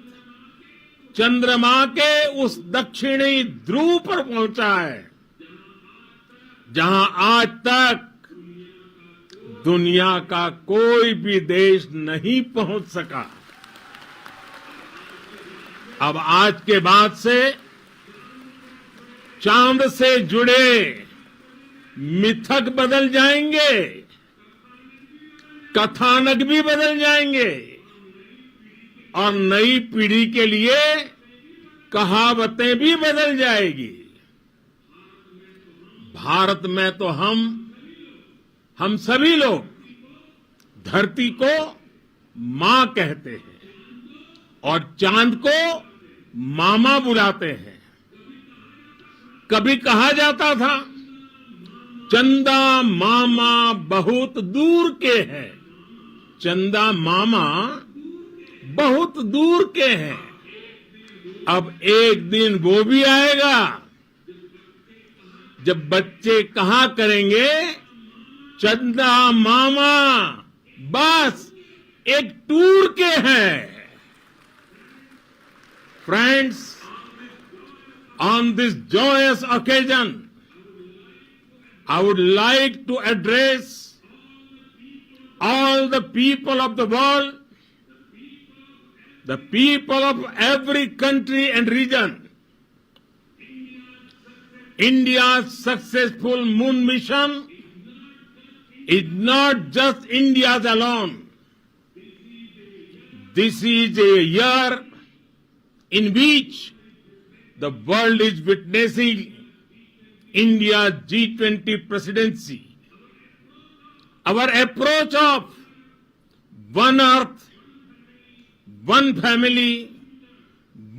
E: चंद्रमा के उस दक्षिणी ध्रुव पर पहुंचा है, जहां आज तक दुनिया का कोई भी देश नहीं पहुंच सका। अब आज के बाद से चांद से जुड़े मिथक बदल जाएंगे, कथानक भी बदल जाएंगे और नई पीढ़ी के लिए कहावतें भी बदल जाएगी। भारत में तो हम सभी लोग धरती को मां कहते हैं और चांद को मामा बुलाते हैं। कभी कहा जाता था चंदा मामा बहुत दूर के हैं, चंदा मामा बहुत दूर के हैं। अब एक दिन वो भी आएगा जब बच्चे कहा करेंगे चंदा मामा बस एक टूर के हैं। Friends, on this joyous occasion, I would like to address all the people of the world, the people of every country and region. India's successful moon mission is not just India's alone. This is a year in which the world is witnessing India's G20 presidency. Our approach of one earth, one family,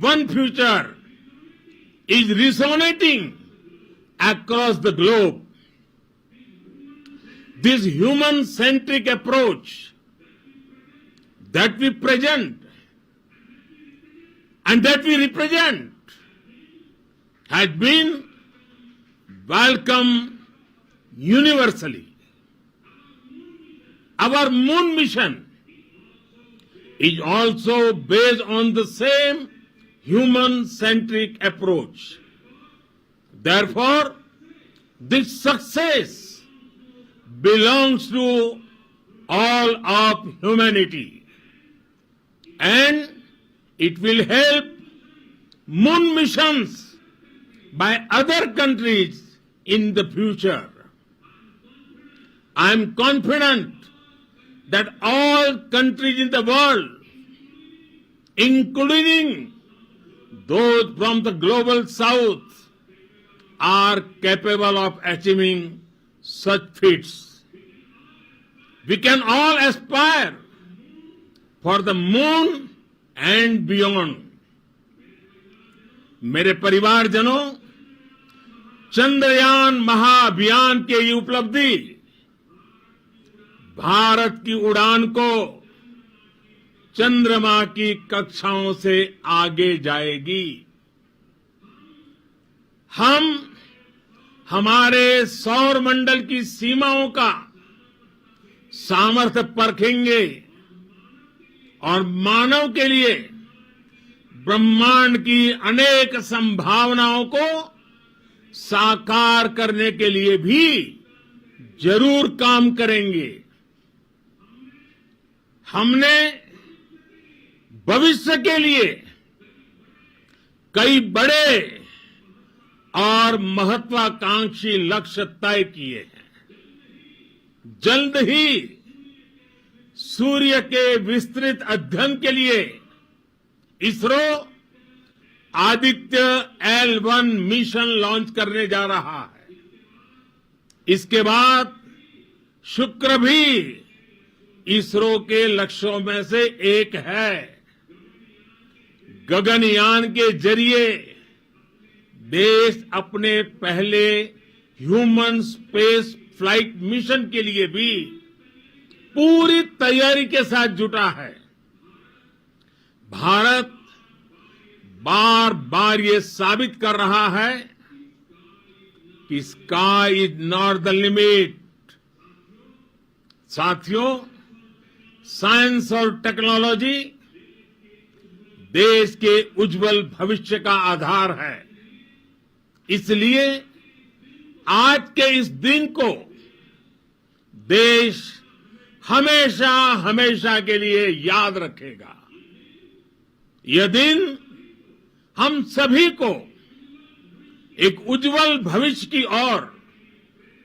E: one future is resonating across the globe. This human-centric approach that we present and that we represent has been welcomed universally. Our moon mission is also based on the same human-centric approach. Therefore, this success belongs to all of humanity, and it will help moon missions by other countries in the future. I am confident that all countries in the world, including those from the global south, are capable of achieving such feats. We can all aspire for the moon and beyond. मेरे परिवारजनों, चंद्रयान महाअभियान के ये उपलब्धि भारत की उड़ान को चंद्रमा की कक्षाओं से आगे जाएगी। हम हमारे सौर मंडल की सीमाओं का सामर्थ्य परखेंगे और मानव के लिए ब्रह्मांड की अनेक संभावनाओं को साकार करने के लिए भी जरूर काम करेंगे। हमने भविष्य के लिए कई बड़े और महत्वाकांक्षी लक्ष्य तय किए हैं। जल्द ही सूर्य के विस्तृत अध्ययन के लिए ISRO Aditya L1 mission launch करने जा रहा है। इसके बाद शुक्र भी इसरो के लक्ष्यों में से एक है। गगनयान के जरिए देश अपने पहले ह्यूमन स्पेस फ्लाइट मिशन के लिए भी पूरी तैयारी के साथ जुटा है। भारत बार बार ये साबित कर रहा है कि sky is not the limit. साथियों, साइंस और टेक्नोलॉजी देश के उज्जवल भविष्य का आधार है। इसलिए आज के इस दिन को देश हमेशा हमेशा के लिए याद रखेगा। यह दिन हम सभी को एक उज्जवल भविष्य की ओर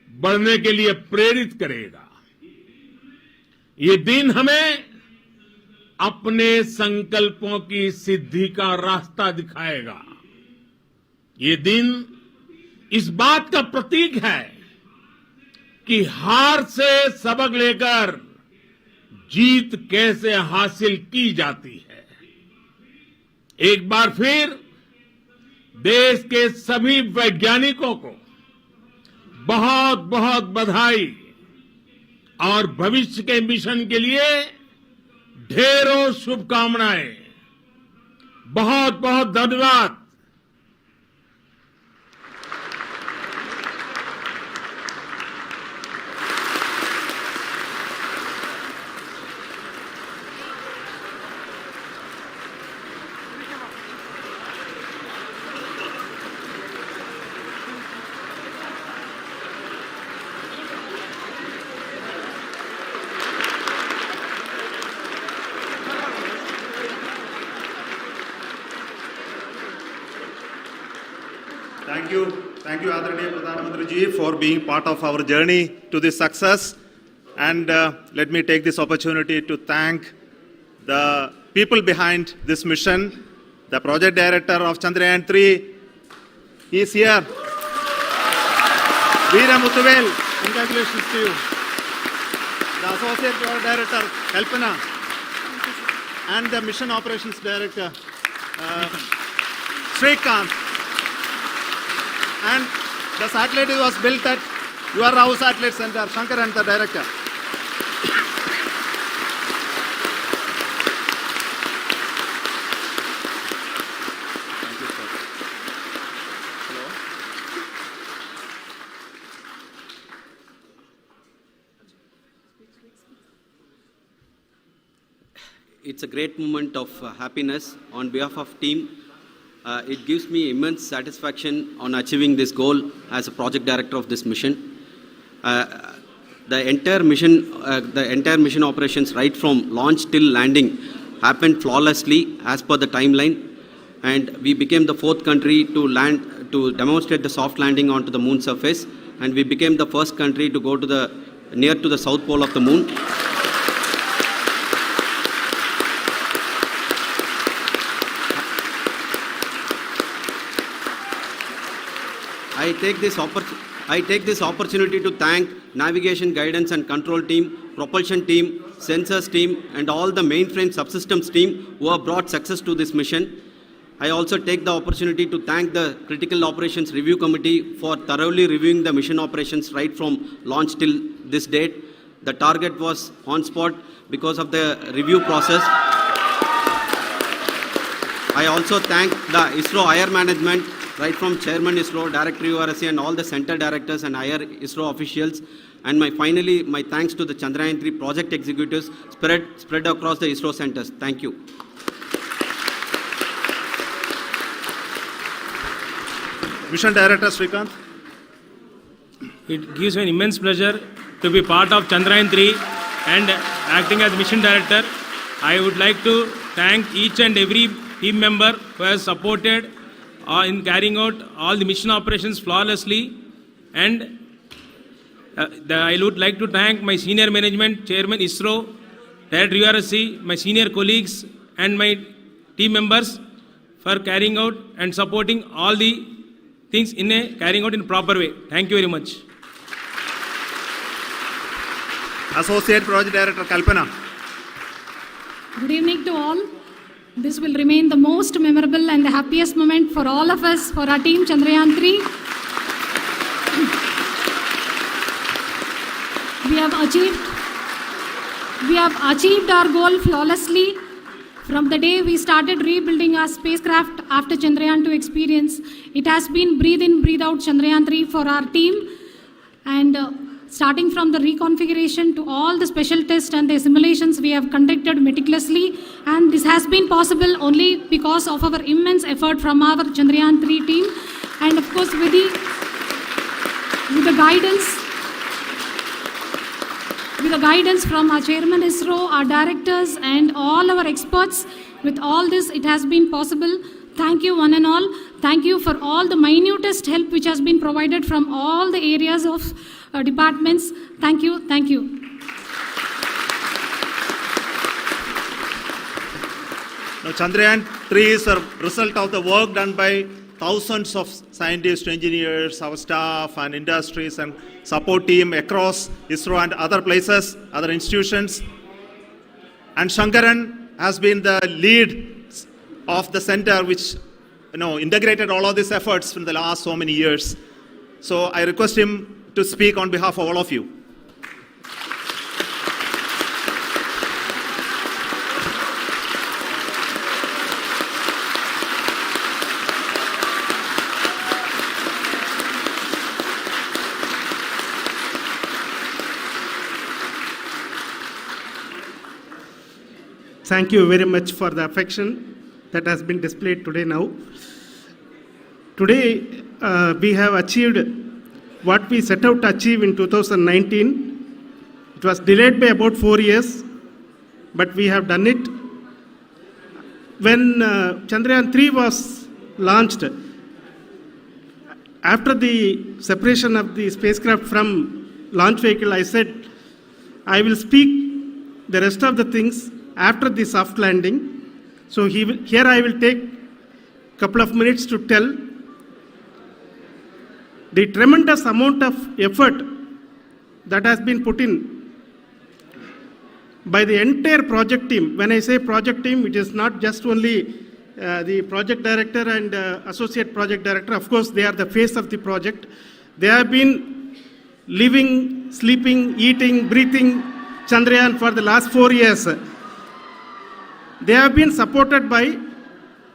E: बढ़ने के लिए प्रेरित करेगा। ये दिन हमें अपने संकल्पों की सिद्धि का रास्ता दिखाएगा। ये दिन इस बात का प्रतीक है कि हार से सबक लेकर जीत कैसे हासिल की जाती है। एक बार फिर देश के सभी वैज्ञानिकों को बहुत बहुत बधाई और भविष्य के मिशन के लिए ढेरों शुभकामनाएं। बहुत बहुत धन्यवाद।
D: Thank you, Adranaya Pradhan Mantri ji, for being part of our journey to this success. And let me take this opportunity to thank the people behind this mission. The project director of Chandrayaan 3, he is here. Veera Muthuvel, congratulations to you. The associate project director, Kalpana, and the mission operations director, Srikanth. And the satellite was built at your house satellite center, Chandaryan, the director. Thank you, sir. Hello.
F: It's a great moment of happiness on behalf of team. It gives me immense satisfaction on achieving this goal as a project director of this mission. The entire mission operations, right from launch till landing, happened flawlessly as per the timeline, and we became the 4th country to demonstrate the soft landing onto the moon surface, and we became the first country to go to near to the south pole of the moon. I take this opportunity to thank navigation, guidance and control team, propulsion team, sensors team and all the mainframe subsystems team who have brought success to this mission. I also take the opportunity to thank the Critical Operations Review Committee for thoroughly reviewing the mission operations right from launch till this date. The target was on spot because of the review process. I also thank the ISRO higher management, right from Chairman ISRO, Director URSC and all the center directors and higher ISRO officials. And finally, my thanks to the Chandrayaan 3 project executives spread across the ISRO centers. Thank you.
D: Mission Director Srikanth.
G: It gives me an immense pleasure to be part of Chandrayaan 3 and acting as Mission Director. I would like to thank each and every team member who has supported in carrying out all the mission operations flawlessly. And I would like to thank my senior management, Chairman ISRO, Director URSC, my senior colleagues and my team members for carrying out and supporting all the things carrying out in a proper way. Thank you very much.
D: Associate Project Director Kalpana.
H: Good evening to all. This will remain the most memorable and the happiest moment for all of us, for our team Chandrayaan 3. We have achieved our goal flawlessly. From the day we started rebuilding our spacecraft after Chandrayaan 2 experience, it has been breathe in, breathe out Chandrayaan 3 for our team. And starting from the reconfiguration to all the special tests and the simulations we have conducted meticulously, and this has been possible only because of our immense effort from our Chandrayaan 3 team, and of course with the guidance from our Chairman ISRO, our directors and all our experts. With all this, it has been possible. Thank you one and all. Thank you for all the minutest help which has been provided from all the areas of departments. Thank you. Thank you.
D: Now, Chandrayaan 3 is a result of the work done by thousands of scientists, engineers, our staff and industries and support team across ISRO and other places, other institutions. And Chandrayaan has been the lead of the center which integrated all of these efforts in the last so many years. So I request him to speak on behalf of all of you.
I: Thank you very much for the affection that has been displayed today now. Today, we have achieved what we set out to achieve in 2019. It was delayed by about 4 years, but we have done it. When Chandrayaan 3 was launched, after the separation of the spacecraft from launch vehicle, I said, I will speak the rest of the things after the soft landing. So here I will take a couple of minutes to tell the tremendous amount of effort that has been put in by the entire project team. When I say project team, it is not just only the project director and associate project director. Of course, they are the face of the project. They have been living, sleeping, eating, breathing Chandrayaan for the last 4 years. They have been supported by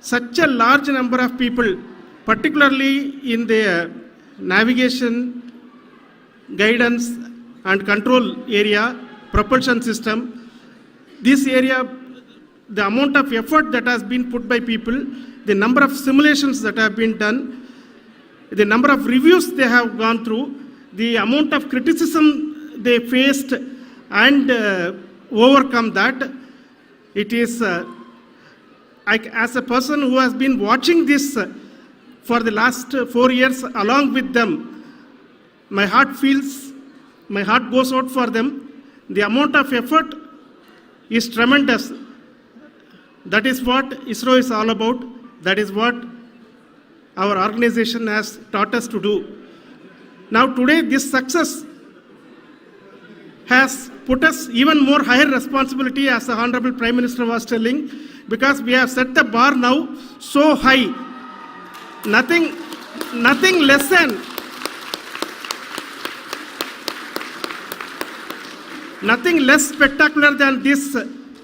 I: such a large number of people, particularly in the navigation, guidance and control area, propulsion system. This area, the amount of effort that has been put by people, the number of simulations that have been done, the number of reviews they have gone through, the amount of criticism they faced and overcome that. It is, as a person who has been watching this for the last 4 years along with them, my heart goes out for them. The amount of effort is tremendous. That is what ISRO is all about. That is what our organization has taught us to do. Now today this success has put us even more higher responsibility, as the Honorable Prime Minister was telling, because we have set the bar now so high. Nothing less spectacular than this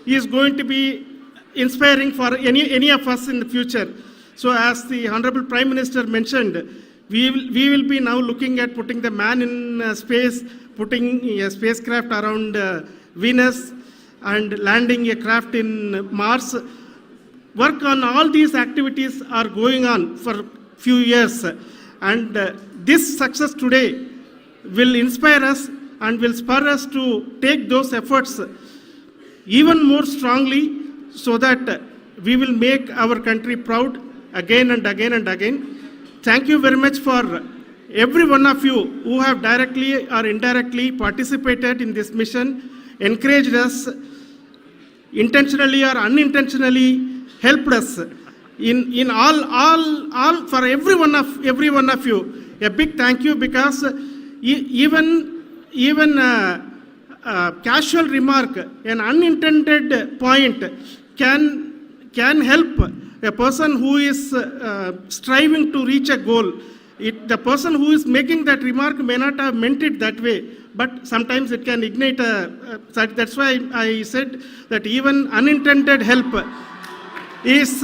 I: is going to be inspiring for any of us in the future. So as the Honorable Prime Minister mentioned, we will be now looking at putting the man in space, putting a spacecraft around Venus and landing a craft in Mars. Work on all these activities are going on for few years, and this success today will inspire us and will spur us to take those efforts even more strongly, so that we will make our country proud again and again and again. Thank you very much for every one of you who have directly or indirectly participated in this mission, encouraged us, intentionally or unintentionally helped us in all for every one of you. A big thank you, because even a casual remark, an unintended point can help a person who is striving to reach a goal. The person who is making that remark may not have meant it that way, but sometimes it can ignite that's why I said that even unintended help is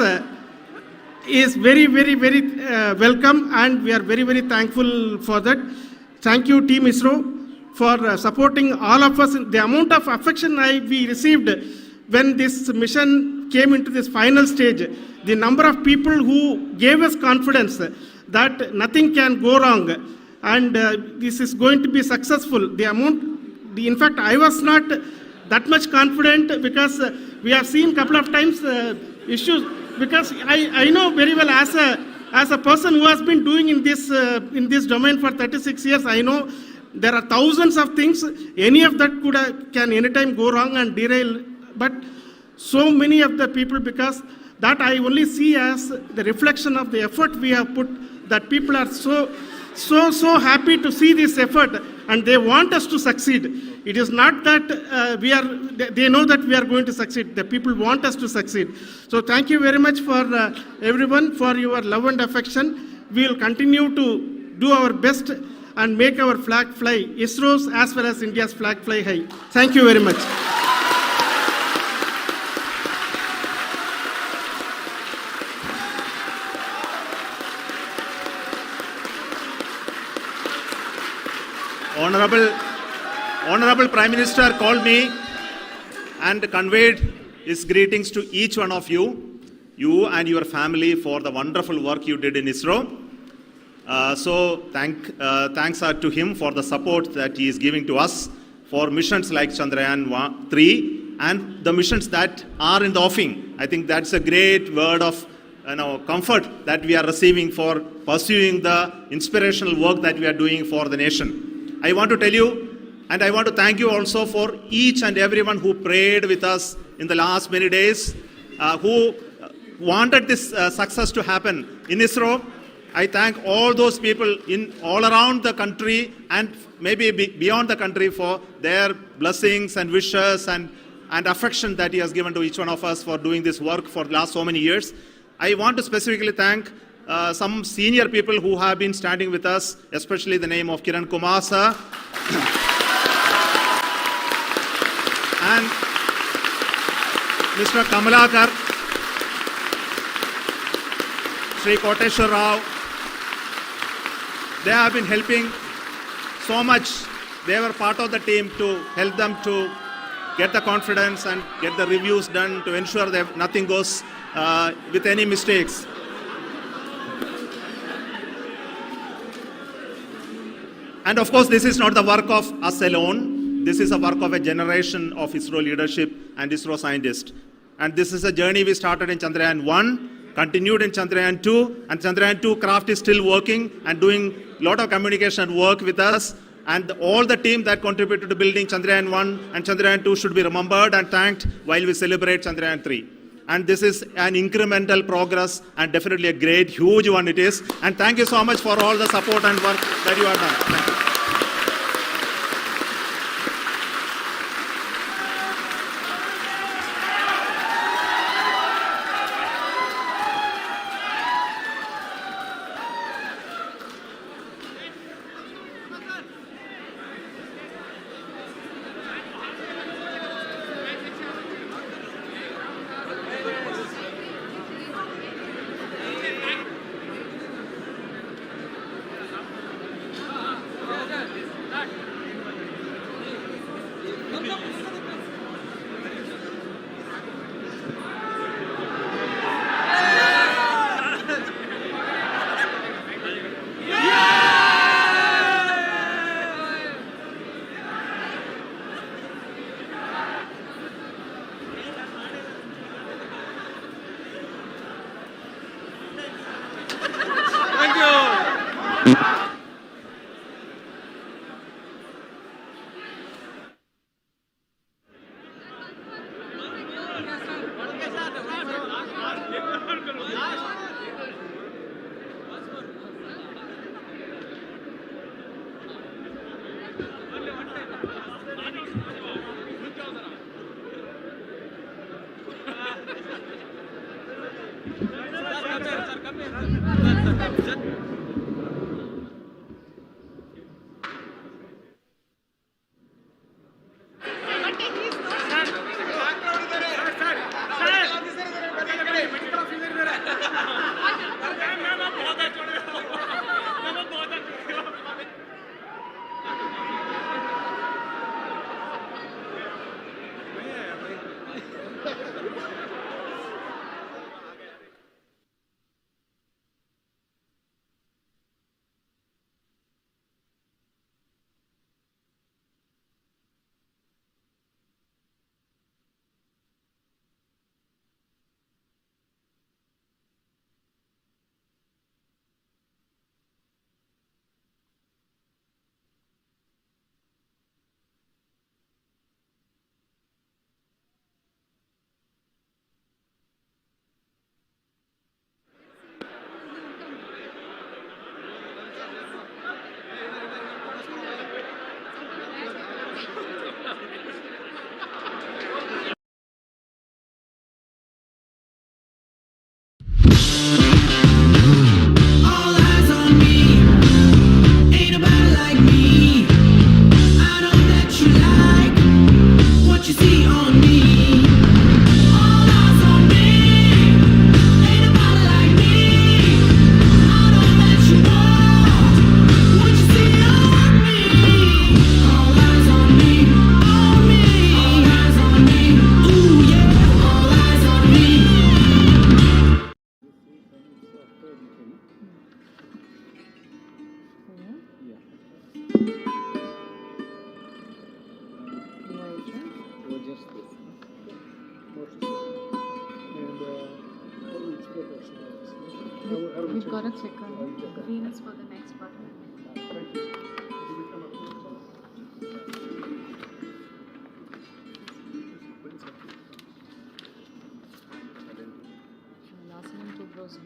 I: very, very, very welcome, and we are very, very thankful for that. Thank you, Team ISRO, for supporting all of us. The amount of affection we received when this mission came into this final stage, the number of people who gave us confidence that nothing can go wrong and this is going to be successful. In fact, I was not that much confident, because we have seen a couple of times issues, because I know very well as a person who has been doing in this domain for 36 years, I know there are thousands of things. Any of that can anytime go wrong and derail, but so many of the people, because that I only see as the reflection of the effort we have put, that people are so happy to see this effort and they want us to succeed. It is not that they know that we are going to succeed. The people want us to succeed. So thank you very much for everyone for your love and affection. We will continue to do our best and make our flag fly, ISRO's as well as India's flag fly high. Thank you very much.
D: Honorable Prime Minister called me and conveyed his greetings to each one of you and your family for the wonderful work you did in ISRO. Thanks are to him for the support that he is giving to us for missions like Chandrayaan 3 and the missions that are in the offing. I think that's a great word of comfort that we are receiving for pursuing the inspirational work that we are doing for the nation. I want to tell you, and I want to thank you also for each and everyone who prayed with us in the last many days, who wanted this success to happen in ISRO. I thank all those people all around the country and maybe beyond the country for their blessings and wishes and affection that he has given to each one of us for doing this work for the last so many years. I want to specifically thank some senior people who have been standing with us, especially the name of Kiran Kumar sir and Mr. Kamalakar, Sri Koteshwar Rao. They have been helping so much. They were part of the team to help them to get the confidence and get the reviews done to ensure that nothing goes with any mistakes. And of course, this is not the work of us alone. This is a work of a generation of ISRO leadership and ISRO scientists. And this is a journey we started in Chandrayaan 1, continued in Chandrayaan 2, and Chandrayaan 2 craft is still working and doing a lot of communication work with us. And all the team that contributed to building Chandrayaan 1 and Chandrayaan 2 should be remembered and thanked while we celebrate Chandrayaan 3. And this is an incremental progress and definitely a great, huge one it is. And thank you so much for all the support and work that you have done. Thank you.
C: We've got a clicker. Green is for the next button. Last name 2 grows.